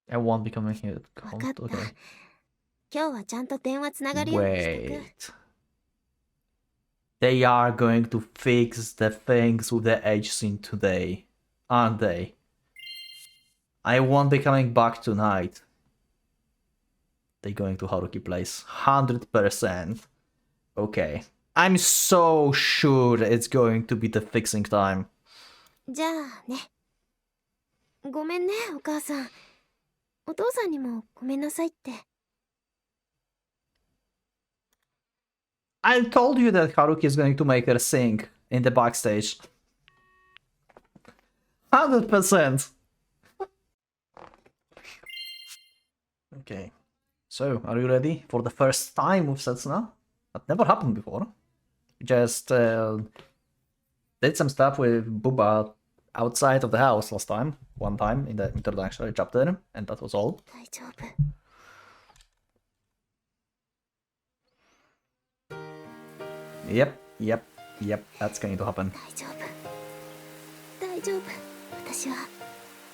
I won't be coming here. 分かった。 Okay. 今日はちゃんと電話つながるようにしてく。 Wait. They are going to fix the things with the age scene today, aren't they? I won't be coming back tonight. They're going to Haruki Place. 100%. Okay. I'm so sure it's going to be the fixing time. じゃあね。ごめんね、お母さん。お父さんにもごめんなさいって。 I told you that Haruki is going to make her sing in the backstage. 100%. Okay. So, are you ready for the first time with Setsuna? That never happened before. We just did some stuff with Booba outside of the house last time. One time in the introductory chapter, and that was all. 大丈夫。 Yep, that's going to happen. 大丈夫。大丈夫。私は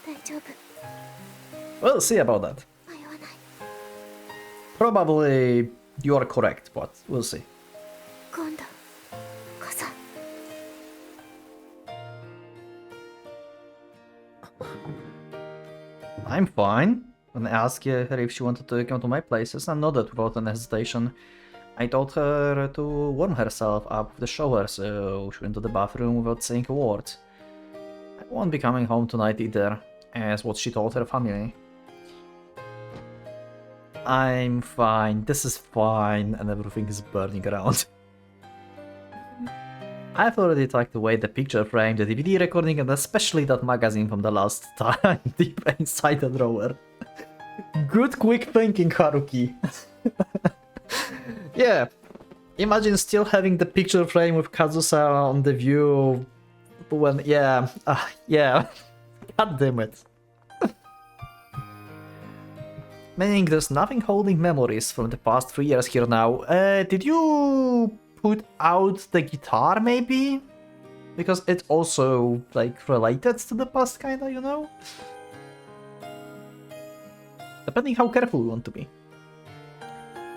大丈夫。 We'll see about that. 迷わない。 Probably you are correct, but we'll see. 今度こそ。 I'm fine. When I asked her if she wanted to come to my places, I nodded without an hesitation. I told her to warm herself up with the shower, so she went to the bathroom without saying a word. I won't be coming home tonight either, as what she told her family. I'm fine, this is fine, and everything is burning around. I've already tucked away the picture frame, the DVD recording, and especially that magazine from the last time deep inside the drawer. Good quick thinking, Haruki. Yeah, imagine still having the picture frame with Kazusa on the view when... Yeah, yeah. God damn it. Meaning there's nothing holding memories from the past 3 years here now. Did you put out the guitar, maybe? Because it's also, like, related to the past, kinda, you know? Depending how careful we want to be.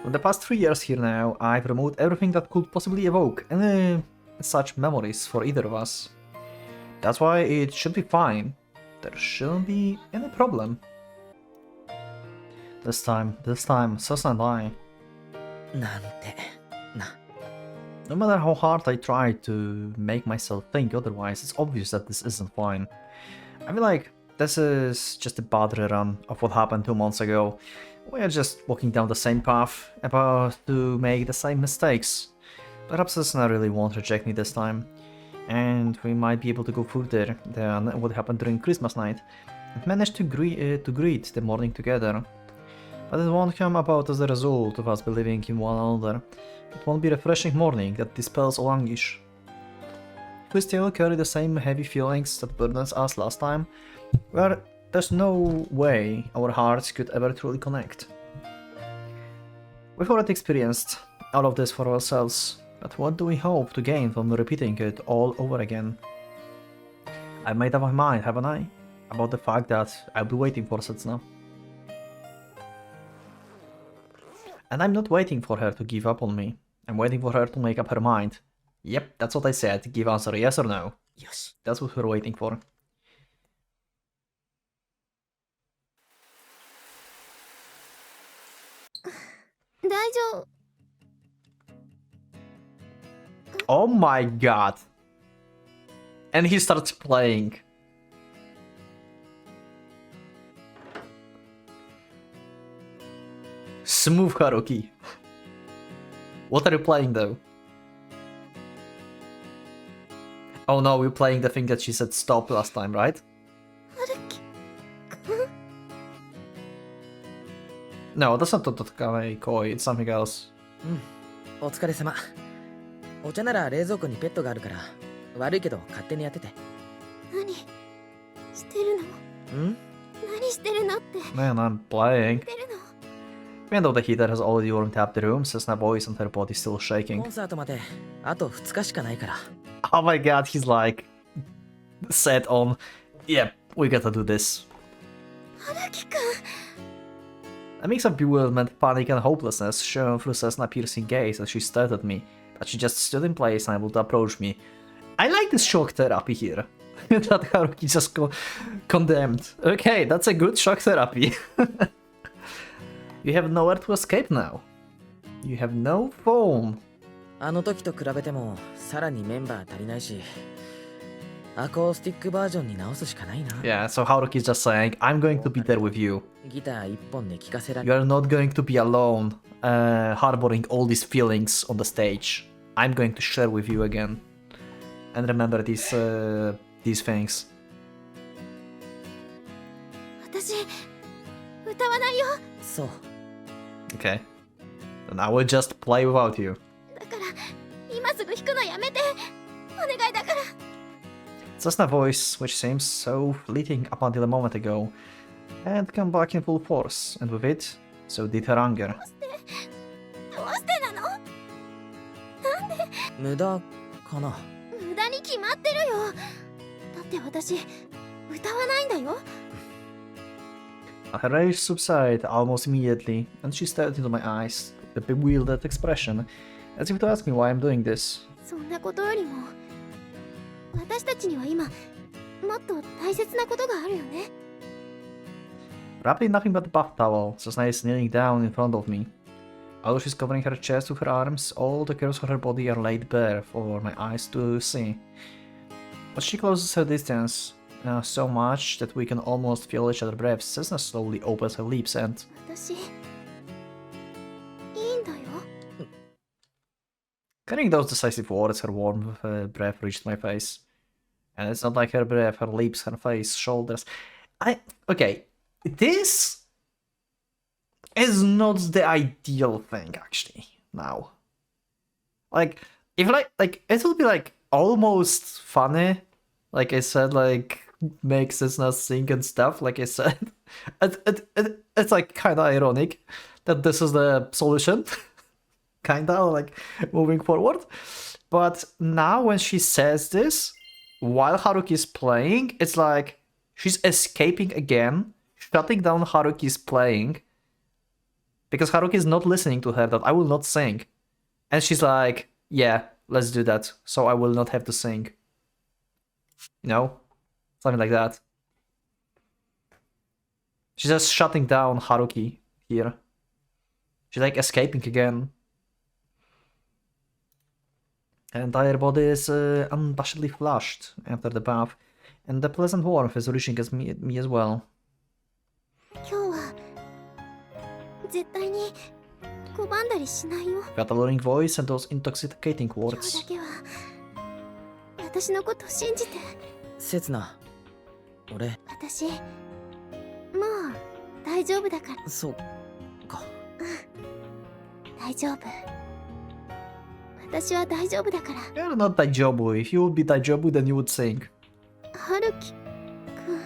For the past 3 years here now, I've removed everything that could possibly evoke any such memories for either of us. That's why it should be fine. There shouldn't be any problem. This time, Setsuna and I. なんてな。 No matter how hard I try to make myself think otherwise, it's obvious that this isn't fine. I feel like this is just a bad rerun of what happened 2 months ago. We're just walking down the same path, about to make the same mistakes. Perhaps Setsuna really won't reject me this time, and we might be able to go further than what happened during Christmas night, and manage to greet the morning together. But it won't come about as a result of us believing in one another. It won't be a refreshing morning that dispels all anguish. If we still carry the same heavy feelings that burdened us last time, well, there's no way our hearts could ever truly connect. We've already experienced all of this for ourselves, but what do we hope to gain from repeating it all over again? I've made up my mind, haven't I? About the fact that I'll be waiting for Setsuna. And I'm not waiting for her to give up on me. I'm waiting for her to make up her mind. Yep, that's what I said. Give answer yes or no. Yes. That's what we're waiting for. Oh my god. And he starts playing. Smooth Haruki. What are you playing though? Oh no, we're playing the thing that she said stop last time, right? No, that's not Totokawa Koi, it's something else. お疲れ様。お茶なら冷蔵庫にペットがあるから、悪いけど勝手にやってて。何してるの？ん？何してるのって。 Man, I'm playing. してるの？ Even though the heater has already warmed up the room, Setsuna voice and her body still shaking. コンサートまであと2日しかないから。 Oh my god, he's like set on. Yeah, we gotta do this. 春樹くん。 A mix of bewilderment, panic, and hopelessness shone through Setsuna's piercing gaze as she stared at me, but she just stood in place, unable to approach me. I like this shock therapy here. That Haruki just condemned. Okay, that's a good shock therapy. You have nowhere to escape now. You have no phone. あの時と比べてもさらにメンバー足りないし、アコースティックバージョンに直すしかないな。Yeah, so Haruki's just saying, I'm going to be there with you. ギター1本で聴かせられ You are not going to be alone, harboring all these feelings on the stage. I'm going to share with you again. And remember these things. 私歌わないよ。そう。 Okay. Then I will just play without you. だから今すぐ弾くのやめて。お願いだから。 Setsuna voice, which seems so fleeting up until a moment ago, had come back in full force, and with it, so did her anger. どうしてなの？なんで？無駄かな。無駄に決まってるよ。だって私歌わないんだよ。 Her rage subsided almost immediately, and she stared into my eyes with a bewildered expression, as if to ask me why I'm doing this. そんなことよりも私たちには今もっと大切なことがあるよね。 Wrapped in nothing but a bath towel, Setsuna is kneeling down in front of me. Although she's covering her chest with her arms, all the curves of her body are laid bare for my eyes to see. But she closes her distance so much that we can almost feel each other's breaths. Setsuna slowly opens her lips and... 私いいんだよ。 Carrying those decisive words, her warm breath reached my face. And it's not like her breath, her lips, her face, shoulders. Okay, this is not the ideal thing, actually, now. Like, if it would be, like, almost funny Like I said, like makes Setsuna sing and stuff. Like I said, it's like kind of ironic that this is the solution, kind of like moving forward. But now when she says this, while Haruki is playing, it's like she's escaping again, shutting down Haruki's playing, because Haruki is not listening to her that I will not sing. And she's like, yeah, let's do that, so I will not have to sing. You know? Something like that. She's just shutting down Haruki here. She's like escaping again. Her entire body is unabashedly flushed after the bath, and the pleasant warmth is reaching me as well. 今日は絶対に拒んだりしないよ。 That alluring voice and those intoxicating 今日 words. だけは私のこと信じて。せつな、俺、私もう大丈夫だから。そうか。大丈夫。私は大丈夫だから。 You're not Daijobu. If you would be Daijobu, then you would sing. 春樹くん。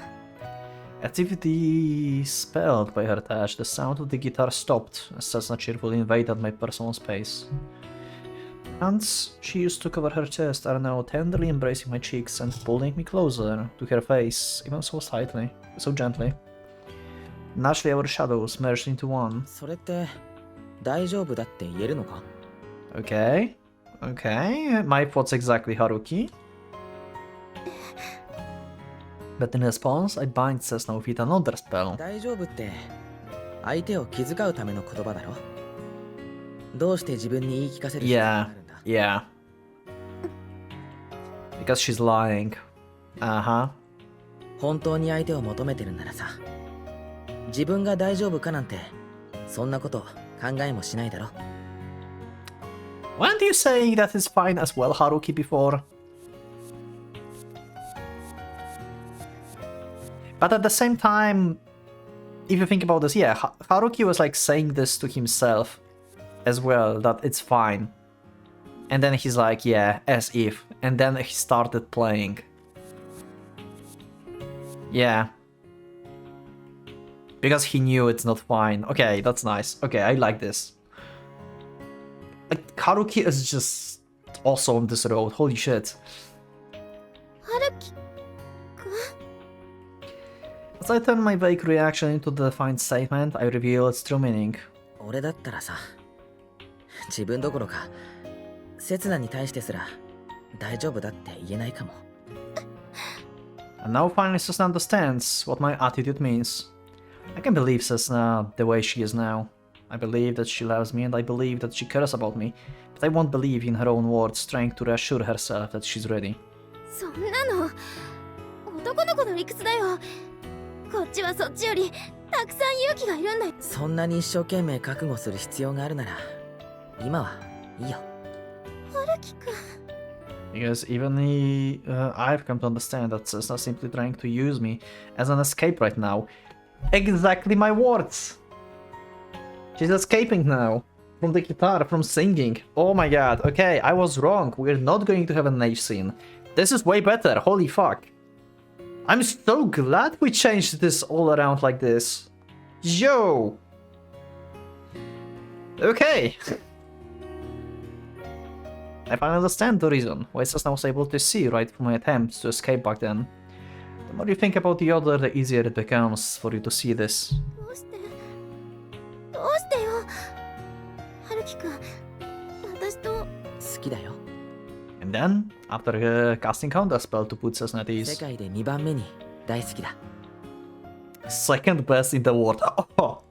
As if dispelled by her touch, the sound of the guitar stopped as Setsuna cheerfully invaded my personal space. Hands she used to cover her chest are now tenderly embracing my cheeks and pulling me closer to her face, even so slightly, so gently. Naturally, our shadows merged into one. それって大丈夫だって言えるのか？ Okay, okay, my thoughts exactly, Haruki. But in response, I bind Setsuna with yet another spell. 大丈夫って相手を気遣うための言葉だろ？どうして自分に言い聞かせる必要があるんだ？ Yeah. Because she's lying. Uh-huh. 本当に相手を求めてるんならさ、自分が大丈夫かなんてそんなこと考えもしないだろ。 Weren't you saying that is fine as well, Haruki, before? But at the same time, if you think about this, yeah, Haruki was like saying this to himself as well, that it's fine. And then he's like, yeah, as if. And then he started playing. Yeah. Because he knew it's not fine. Okay, that's nice. Okay, I like this. Like, Haruki is just also on this road. Holy shit. 春樹 As I turn my vague reaction into the defined statement, I reveal its true meaning. 俺だったらさ、自分どころかせつなに対してすら大丈夫だって言えないかも。 And now finally Setsuna understands what my attitude means. I can believe Setsuna the way she is now. I believe that she loves me and I believe that she cares about me, but I won't believe in her own words, trying to reassure herself that she's ready. そんなの男の子の理屈だよ。こっちはそっちよりたくさん勇気がいるんだよ。そんなに一生懸命覚悟する必要があるなら今はいいよ。春樹くん。 Because even I've come to understand that Setsuna is simply trying to use me as an escape right now. Exactly my words! She's escaping now. From the guitar, from singing. Oh my god, okay, I was wrong. We're not going to have a knife scene. This is way better, holy fuck. I'm so glad we changed this all around like this. Yo! Okay. I finally understand the reason why Setsuna was able to see right through my attempts to escape back then. The more you think about the other, the easier it becomes for you to see this. どうしてよ。春樹くん。私と好きだよ。 And then, after casting counter spell to put Setsuna at 世 ease, 界で2番目に大好きだ。 second best in the world. Oh.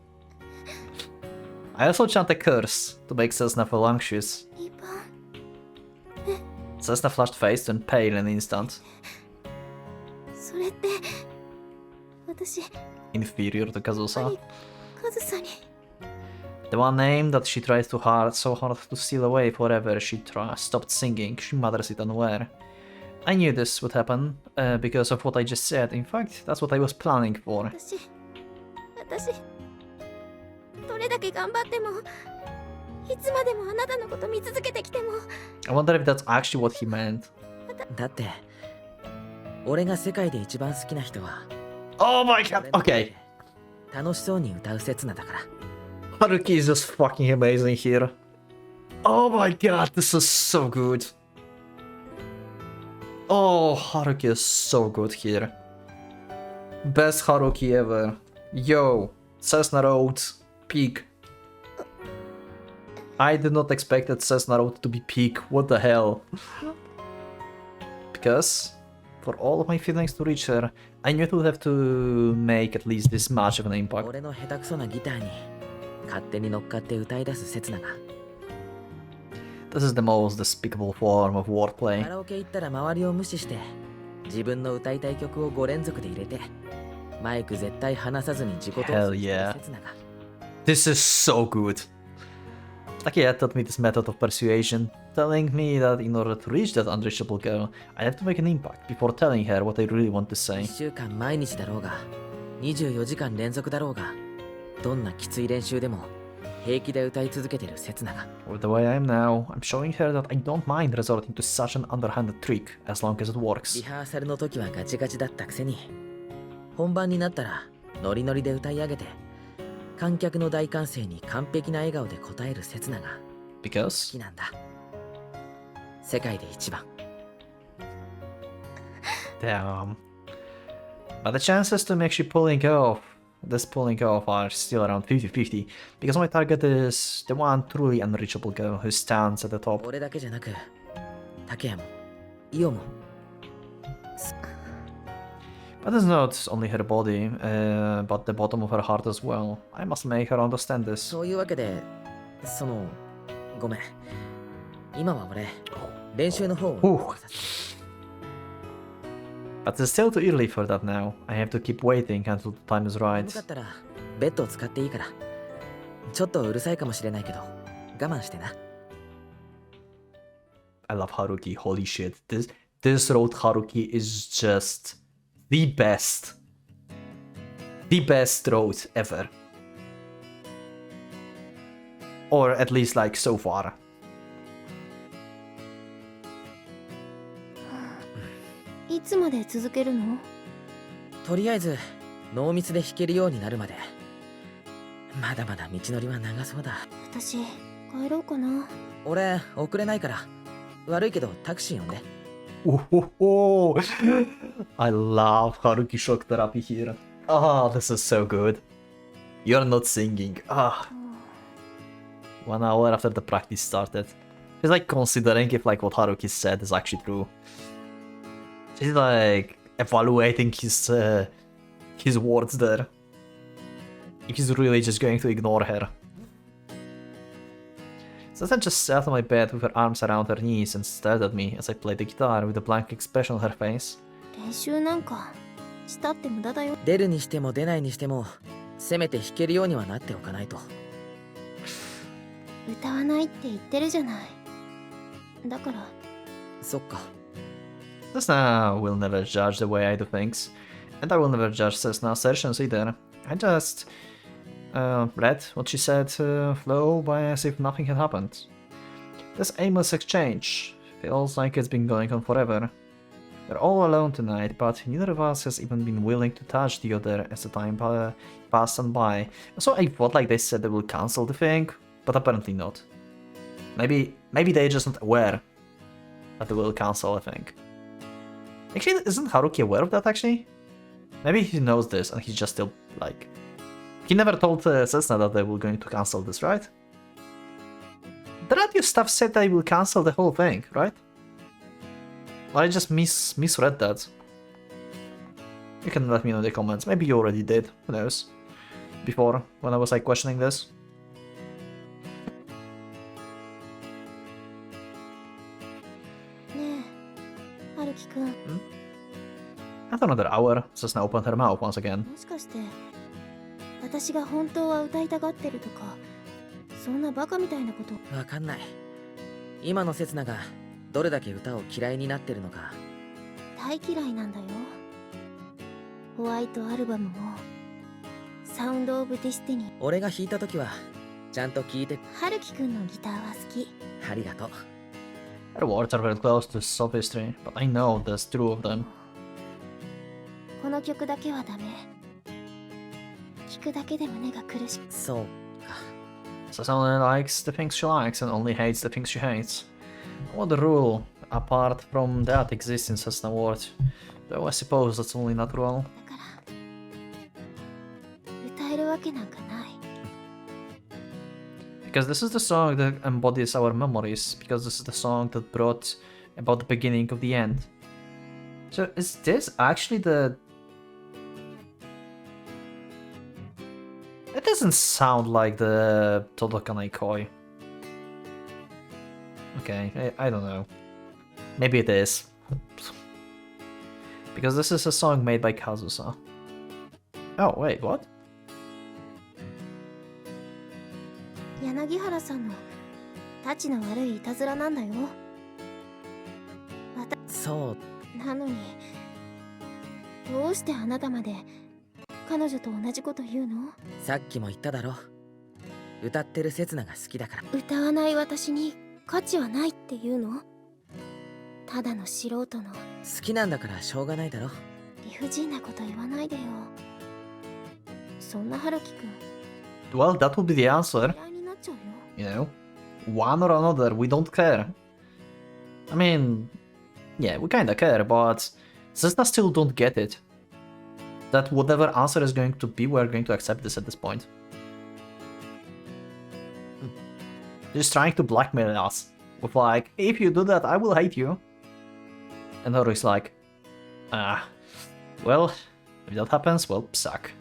I also chant a curse to make Setsuna feel anxious. 2番。 Setsuna flushed face turned pale in an instant. それって私 Inferior to Kazusa. カズサに The one name that she tried so hard to steal away forever, she stopped singing, she mutters it unaware. I knew this would happen, because of what I just said. In fact, that's what I was planning for. 私どれだけ頑張ってもいつまでもあなたのこと見続けてきても I wonder if that's actually what he meant. だって俺が世界で一番好きな人は Oh my god! Okay. 楽しそうに歌う刹那だから。 Haruki is just fucking amazing here. Oh my god, this is so good. Oh, Haruki is so good here. Best Haruki ever. Yo, Setsuna Road, peak. I did not expect that Setsuna Road to be peak. What the hell? Because for all of my feelings to reach her, I knew it would have to make at least this much of an impact. 俺の下手くそなギターに勝手に乗っかって歌い出す刹那が。 This is the most despicable form of カ wordplay. ラオケ行ったら周りを無視して自分の歌いたい曲を5連続で入れてマイク絶対離さずに自己投資 Hell す yeah. る刹那が。 This is so good. Takeya taught me this method of persuasion, telling me that in order to reach that unreachable goal, I have to make an impact before telling her what I really want to say. 1週間毎日だろうが24時間連続だろうがどんなきつい練習でも平気で歌い続けてる刹那が。 With the way I am now, I'm showing her that I don't mind resorting to such an underhanded trick as long as it リ works. ハーサルの時はガチガチだったくせに本番になったらノリノリで歌い上げて観客の大歓声に完璧な笑顔で応える刹那が好 Because きなんだ。世界で一番。 damn. But the chances to me actually pulling off are still around 50-50, because my target is the one truly unreachable girl who stands at the top. 俺だけじゃなく竹谷もイオも But it's not only her body, but the bottom of her heart as well. I must make her understand this. そういうわけでごめん今は俺練習の方を But it's still too early for that now. I have to keep waiting until the time is よ right. かったらベッドを使っていいからちょっとうるさいかもしれないけど我慢してな。 I love Haruki, holy shit. This road Haruki is just the best. The best road ever. Or at least like so far. いつまで続けるの？とりあえず濃密で弾けるようになるまでまだまだ道のりは長そうだ。私帰ろうかな。俺遅れないから悪いけどタクシー呼んで。 Oh, I love Haruki shock therapy here. Ah, this is so good. You're not singing. Ah. 1 hour after the practice started. She's like considering if like what Haruki said is actually true. She's like evaluating his words there. If he's really just going to ignore her. Setsuna just sat on my bed with her arms around her knees and stared at me as I played the guitar with a blank expression on her face. 練習なんかしたって無駄だよ。出るにしても出ないにしてもせめて弾けるようにはなっておかないと。歌わないって言ってるじゃない。だから。そっか。 Setsuna will never judge the way I do things, and I will never judge Setsuna's assertions either. I just let what she said flow by as if nothing had happened. This aimless exchange feels like it's been going on forever. We're all alone tonight, but neither of us has even been willing to touch the other as the time passed on by. So I thought like they said they will cancel the thing, but apparently not. Maybe they're just not aware that they will cancel a thing. Actually, isn't Haruki aware of that, actually? Maybe he knows this and he's just still, like... He never told Setsuna that they were going to cancel this, right? The radio staff said they will cancel the whole thing, right? Or I just misread that. You can let me know in the comments. Maybe you already did, who knows? Before, when I was like questioning this. After another hour, Setsuna opened her mouth once again. もしかして私が本当は歌いたがってるとかそんなバカみたいなこと。わかんない。今の刹那がどれだけ歌を嫌いになってるのか。大嫌いなんだよ。ホワイトアルバムもサウンドオブディスティニー。俺が弾いた時はちゃんと聞いて。春樹くんのギターは好き。ありがとう。 Her words are very close to sophistry, but I know there's two of them. この曲だけはダメ。聞くだけで胸が苦しく。そうか。Setsuna only likes the things she likes and only hates the things she hates. What rule, apart from that, exists in Setsuna world? Though I suppose that's only natural. だから歌えるわけなんかない。 Because this is the song that embodies our memories, because this is the song that brought about the beginning of the end. So is this actually the... It doesn't sound like the Todokanai Koi. Okay, I don't know. Maybe it is. Because this is a song made by Kazusa. Oh, wait, what? 柳原さんのたちの悪いいたずらなんだよ。そうなのにどうしてあなたまで彼女と同じこと言うの？さっきも言っただろ。歌ってる刹那が好きだから。歌わない私に価値はないって言うの？ただの素人の。好きなんだからしょうがないだろ。理不尽なこと言わないでよ。そんな春樹くん Well, that would be the answer. 嫌いになっちゃうよ。You know? One or another, we don't care. I mean, yeah, we kinda care, but Setsuna still don't get it. That whatever answer is going to be, we're going to accept this at this point. Just trying to blackmail us. With like, if you do that, I will hate you. And Haru's like, well, if that happens, well, suck.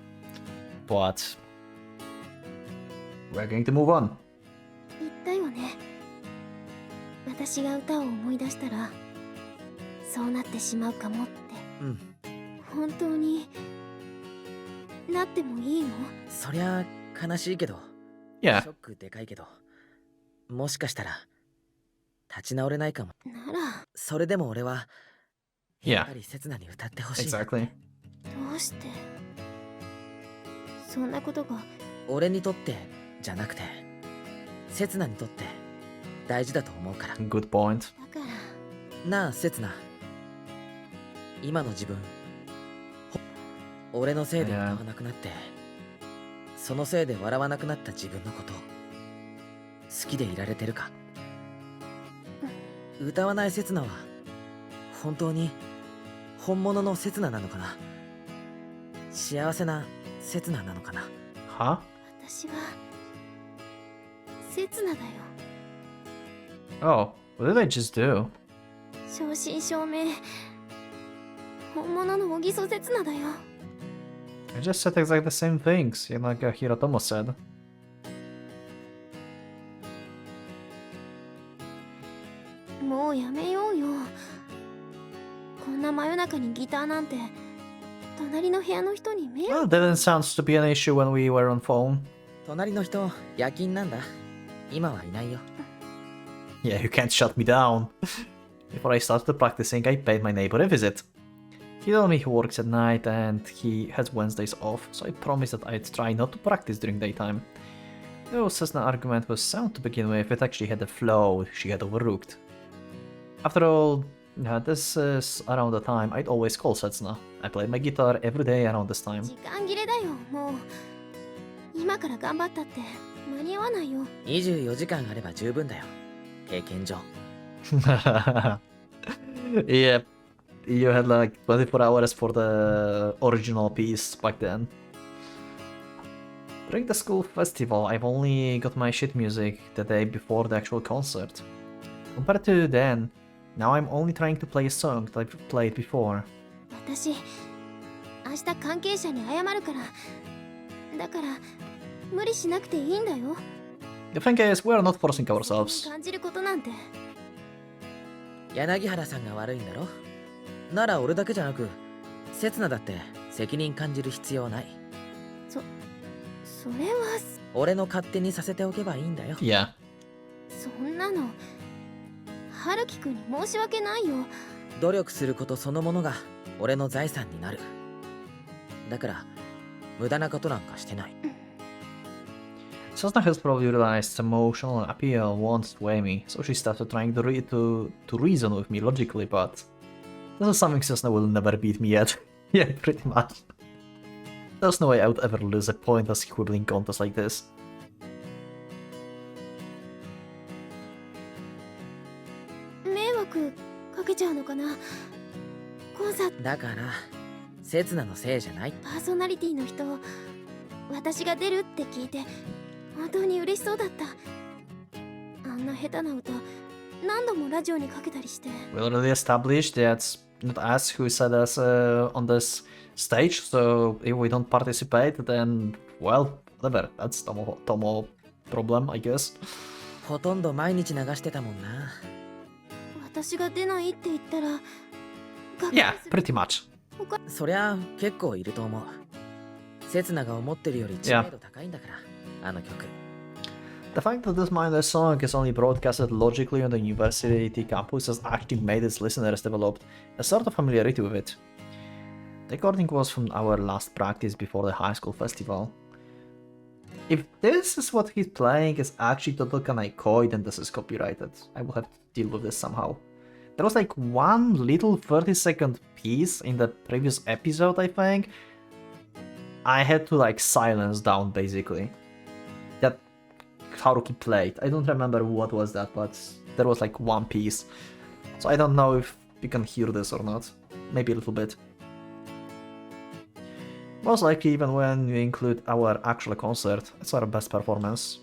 But we're going to move on. 言ったよね。私が歌を思い出したらそうなってしまうかもって。うん。本当になってもいいの？そりゃ悲しいけど。Yeah. ショックでかいけど。もしかしたら立ち直れないかも。ならそれでも俺はやっ Yeah. ぱり刹那に歌ってほしい。Exactly. どうしてそんなことが。俺にとってじゃなくて刹那にとって大事だと思うから。 Good point. だからなあ刹那、今の自分俺のせいで歌わなくなって、そのせいで笑わなくなった自分のこと好きでいられてるか？歌わない刹那は本当に本物の刹那なのかな？幸せな刹那なのかな？ Huh? 私は刹那だよ。 Oh, what did I just do? 正真正銘本物の小木曽刹那だよ。 I just said exactly the same things, like Hirotomo said. もうやめようよ。こんな真夜中にギターなんて隣の部屋の人に迷 Well, 惑。 it didn't sound to be an issue when we were on phone. 隣の人夜勤なんだ。今はいないよ。 Yeah, you can't shut me down. Before I started practicing, I paid my neighbor a visit. He told me he works at night and he has Wednesdays off, so I promised that I'd try not to practice during daytime. Though Setsuna argument was sound to begin with, it actually had a flaw she had overlooked. After all, this is around the time I'd always call Setsuna. I played my guitar every day around this time. 時間切れだよ。もう今から頑張ったって間に合わないよ。24時間あれば十分だよ。経験上。Yeah, you had like 24 hours for the original piece back then. During the school festival, I've only got my sheet music the day before the actual concert. Compared to then, now I'm only trying to play a song that I've played before. 私明日関係者に謝るから。だから無理しなくていいんだよ。 The thing is, we're not forcing ourselves. 感じることなんて。柳原さんが悪いんだろ？なら俺だけじゃなく刹那だって責任感じる必要ない。それは俺の勝手にさせておけばいいんだよ。 Yeah. そんなの春樹くんに申し訳ないよ。努力することそのものが俺の財産になる。だから無駄なことなんかしてない。Setsuna has probably realized emotional appeal won't sway me, so she started trying to reason with me logically, but this is something Setsuna will never beat me at. Yeah, pretty much. There's no way I would ever lose a pointless quibbling contest like this. 迷惑かけちゃうのかな。コンサートだから刹那のせいじゃない。パーソナリティの人、私が出るって聞いて本当に嬉しそうだった。あんな下手な歌何度もラジオにかけたりして。 We already established that's not us who said us on this stage, so if we don't participate, then, well, whatever. That's Tomo problem, I guess. ほとんど毎日流してたもんな。私が出ないって言ったら Yeah, pretty much. そりゃ結構いると思う。刹那が思ってるより知名度高いんだから、あの曲。 The fact that this mindless song is only broadcasted logically on the university campus has actually made its listeners develop a sort of familiarity with it. The recording was from our last practice before the high school festival. If this is what he's playing is actually total Kanaikoi, then this is copyrighted. I will have to deal with this somehow. There was like one little 30-second piece in the previous episode, I think. I had to like silence down basically. That Haruki played. I don't remember what was that, but there was like one piece. So I don't know if you can hear this or not. Maybe a little bit. Most likely even when we include our actual concert, it's our best performance.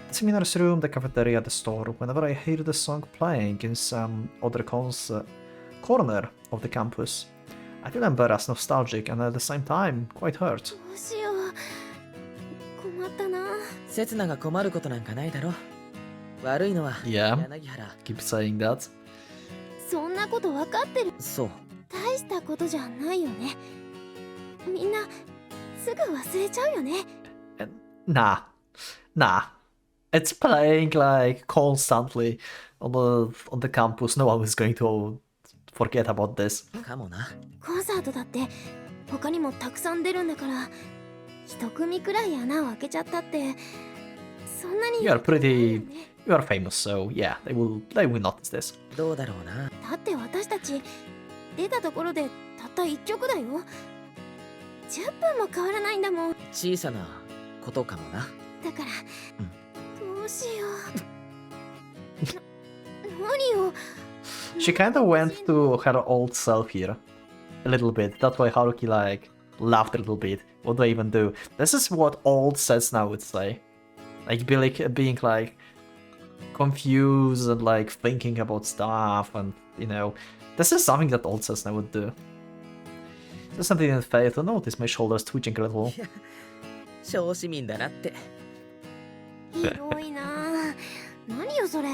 The seminar's room, the cafeteria, the store, whenever I hear the song playing in some other corner of the campus, I feel embarrassed, nostalgic, and at the same time, quite hurt. どうしよう。困ったな。刹那が困ることなんかないだろ。悪いのは Yeah, 柳原。 keep saying that. そんなこと分かってる。そう。大したことじゃないよね。みんなすぐ忘れちゃうよね。Nah. It's playing like constantly on the campus. No one is going to forget about this. かもな。コンサートだって他にもたくさん出るんだから、一組くらい穴を開けちゃったってそんなに。 You are famous, so yeah, they will notice this. どうだろうな。だって私たち出たところでたった1曲だよ。10分も変わらないんだもん。小さなことかもな。だから、どうしよう。何を。 She kinda went to her old self here. A little bit. That's why Haruki like laughed a little bit. What do I even do? This is what old Setsuna would say. Like being like confused and like thinking about stuff, and you know, this is something that old Setsuna would do. Just didn't fail to notice my shoulders twitching a little. 小市民だなって。ひどいな。何よそれ。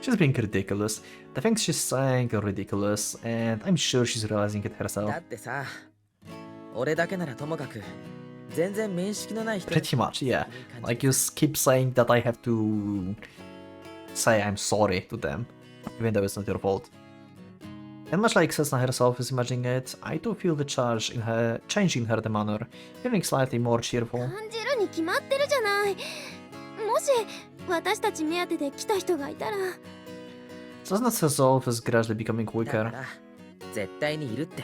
She's being ridiculous. The things she's saying are ridiculous, and I'm sure she's realizing it だ herself. ってさ、俺だけならともかく全然面識のない人。 Pretty much, yeah. Like you keep saying that I have to say I'm sorry to them, even though it's not your fault. And much like Setsuna herself is imagining it, I do feel the change in her demeanor, feeling slightly more cheerful. 感じるに決まってるじゃない。もし私たち目当てで来た人がいたら。 Setsuna's resolve is gradually becoming だか weaker. ら絶対にいるって。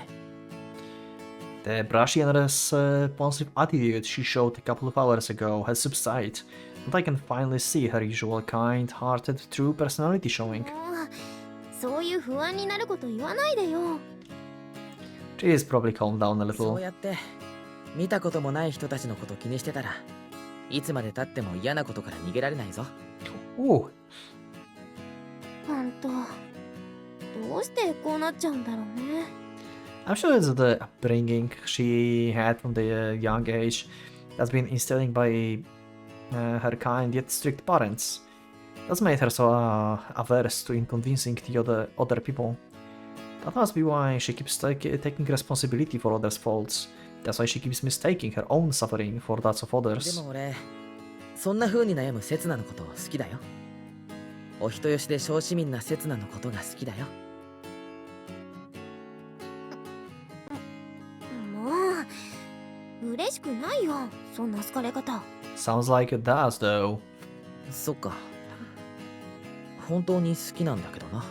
The brushy and responsive attitude she showed a couple of hours ago has subsided, and I can finally see her usual kind-hearted, true personality showing. もうそういう不安になること言わないでよ。 She is probably calmed down a そ little. うやって見たこともない人たちのこと気にしてたらいつまで経っても嫌なことから逃げられないぞ。 Ooh. ほんとどうしてこうなっちゃうんだろうね。 I'm sure it's the upbringing she had from the young age that's been instilling by her kind yet strict parents. That's made her so averse to inconveniencing the other people. That must be why she keeps taking responsibility for others' faults. That's why she keeps mistaking her own suffering for that of で others. も俺そんな風に悩む刹那のこと好きだよ。お人よしで小市民な刹那のことが好きだよ。もう嬉しくないよそんな好かれ方。 Sounds like it does, though. そっか。本当に好きなんだけどな。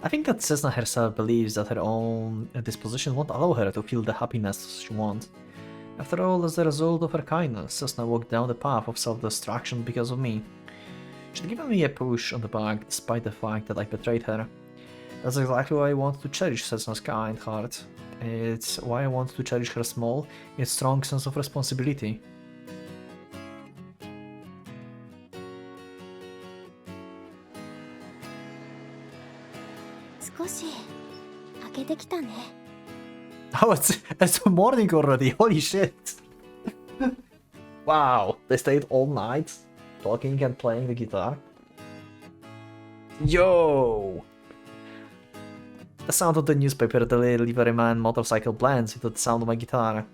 I think that Setsuna herself believes that her own disposition won't allow her to feel the happiness she wants. After all, as a result of her kindness, Setsuna walked down the path of self-destruction because of me. She'd given me a push on the back despite the fact that I betrayed her. That's exactly why I want to cherish Setsuna's kind heart. It's why I want to cherish her small, yet strong sense of responsibility. Oh, it's morning already, holy shit! Wow, they stayed all night, talking and playing the guitar. Yo! The sound of the newspaper delivery man motorcycle blends into the sound of my guitar.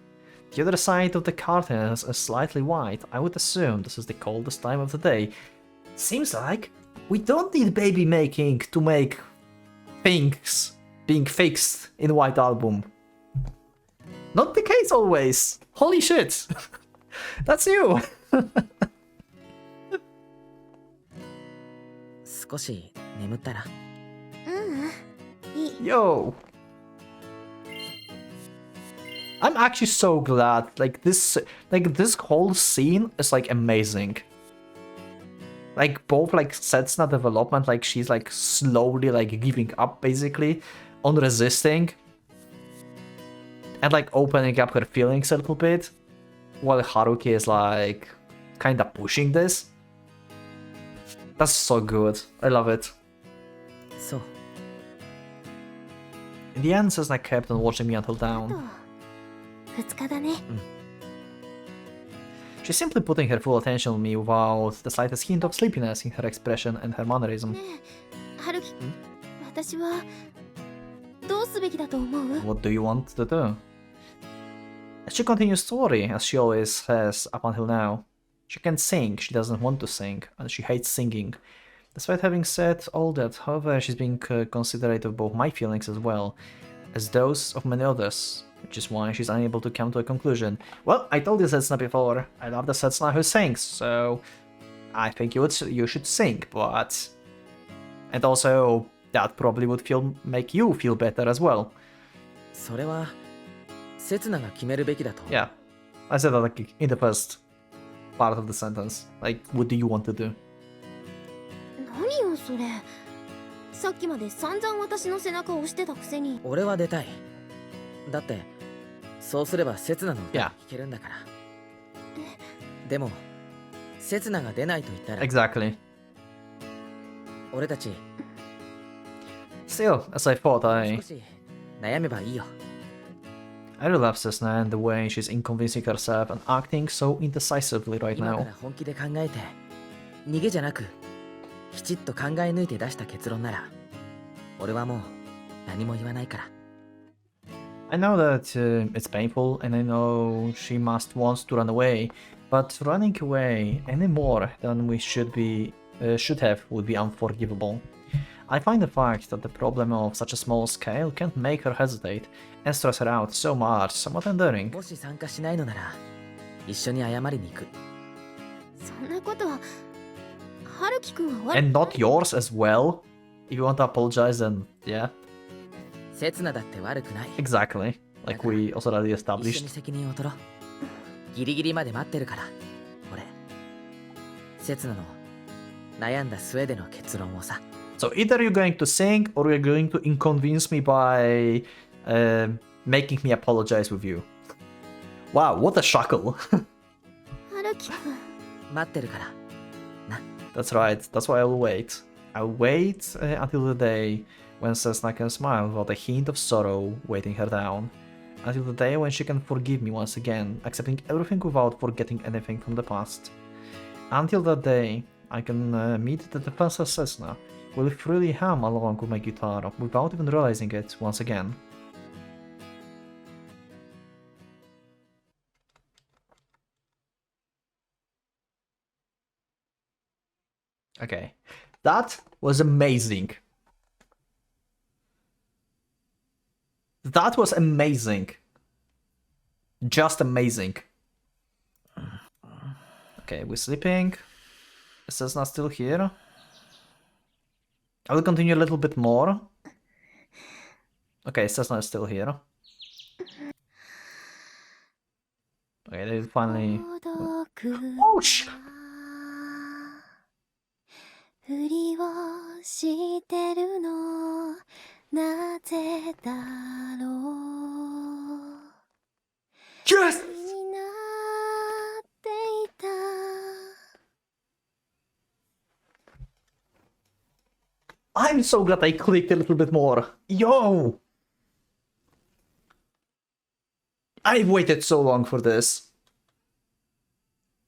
The other side of the curtains is slightly white. I would assume this is the coldest time of the day. Seems like we don't need baby making to make things being fixed in White Album. Not the case always. Holy shit. That's you. 少し眠ったら Yo. I'm actually so glad. Like this whole scene is like amazing. Like both like Setsuna development, like she's like slowly like giving up basically on resisting. And like opening up her feelings a little bit. While Haruki is like kinda pushing this. That's so good. I love it. So In the end, Setsuna kept on watching me until dawn. She's simply putting her full attention on me without the slightest hint of sleepiness in her expression and her mannerism. What do you want to do? She continues to worry, as she always has up until now. She can't sing, she doesn't want to sing, and she hates singing. Despite having said all that, however, she's being considerate of both my feelings as well as those of many others, which is why she's unable to come to a conclusion. Well, I told you Setsuna before, I love the Setsuna who sings, so I think you should sing, but... And also, that probably would make you feel better as well. それはセツナが決めるべきだと Yeah, I said that like in the first part of the sentence. Like, what do you want to do? 何よそれ。さっきまで散々私の背中を押してたくせに。俺は出たい。だってそうすればセツナの歌 Yeah. が聴けるんだからでもセツナが出ないと言ったら Exactly. 俺たち Still, as I thought, 少し悩めばいいよ I really love Setsuna and the way she's inconvincing herself and acting so indecisively right 今か now. ら本気で考えて逃げじゃなくきちっと考え抜いて出した結論なら俺はもう何も言わないから I know that it's painful and I know she must want to run away, but running away any more than we should have would be unforgivable. I find the fact that the problem of such a small scale can't make her hesitate and stress her out so much somewhat endearing. もし参加しないのなら一緒に謝りに行くそんなことは春樹くんは悪 And not yours as well? If you want to apologize, then yeah. セツナだって悪くない Exactly. Like we also already 一緒に established. 責任を取ろうギリギリまで待ってるから俺セツナの悩んだ末での結論をさ So either you're going to sing or you're going to inconvince me by making me apologize with you. Wow, what a shackle. 春樹くん 待ってるから That's right, that's why I'll wait. I'll wait until the day when Setsuna can smile without a hint of sorrow weighting her down. Until the day when she can forgive me once again, accepting everything without forgetting anything from the past. Until that day, I can meet the defenseless Setsuna, will freely hum along with my guitar without even realizing it once again. Okay, that was amazing. That was amazing. Just amazing. Okay, we're sleeping. Setsuna still here. I will continue a little bit more Okay, Setsuna is still here. Okay, they finally... Oh, shit! ふりをしてるのなぜだろう Yes! 気になっていた I'm so glad I clicked a little bit more. Yo! I've waited so long for this.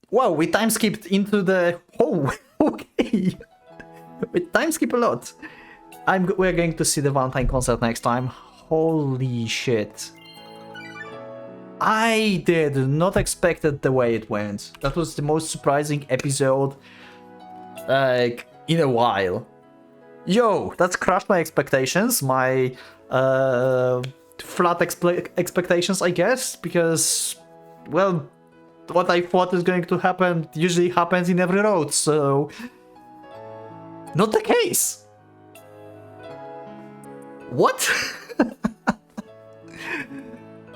Wow, we time skipped into the... Oh, okay. We time skip a lot. We're going to see the Valentine concert next time. Holy shit. I did not expect it the way it went. That was the most surprising episode, like, in a while. Yo, that's crushed my expectations, my flat expectations, I guess, because, well, what I thought is going to happen usually happens in every road, so... Not the case! What?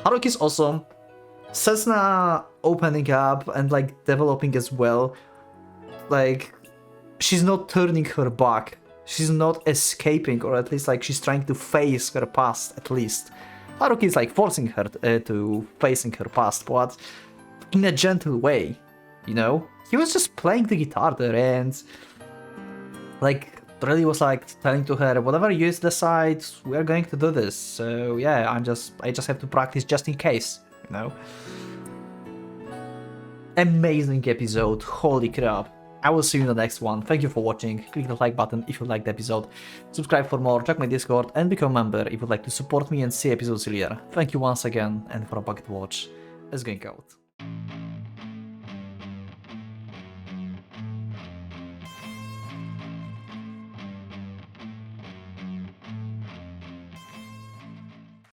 Haruki's awesome. Setsuna opening up and, like, developing as well. Like, she's not turning her back. She's not escaping, or at least, like, she's trying to face her past, at least. Haruki is, like, forcing her to facing her past, but in a gentle way, you know? He was just playing the guitar there and, like, really was, like, telling to her, whatever you decide, we're going to do this. So, yeah, I just have to practice just in case, you know? Amazing episode, holy crap. I will see you in the next one. Thank you for watching. Click the like button if you liked the episode. Subscribe for more, check my Discord, and become a member if you'd like to support me and see episodes earlier. Thank you once again, and for a Pocket Watch, it's going out.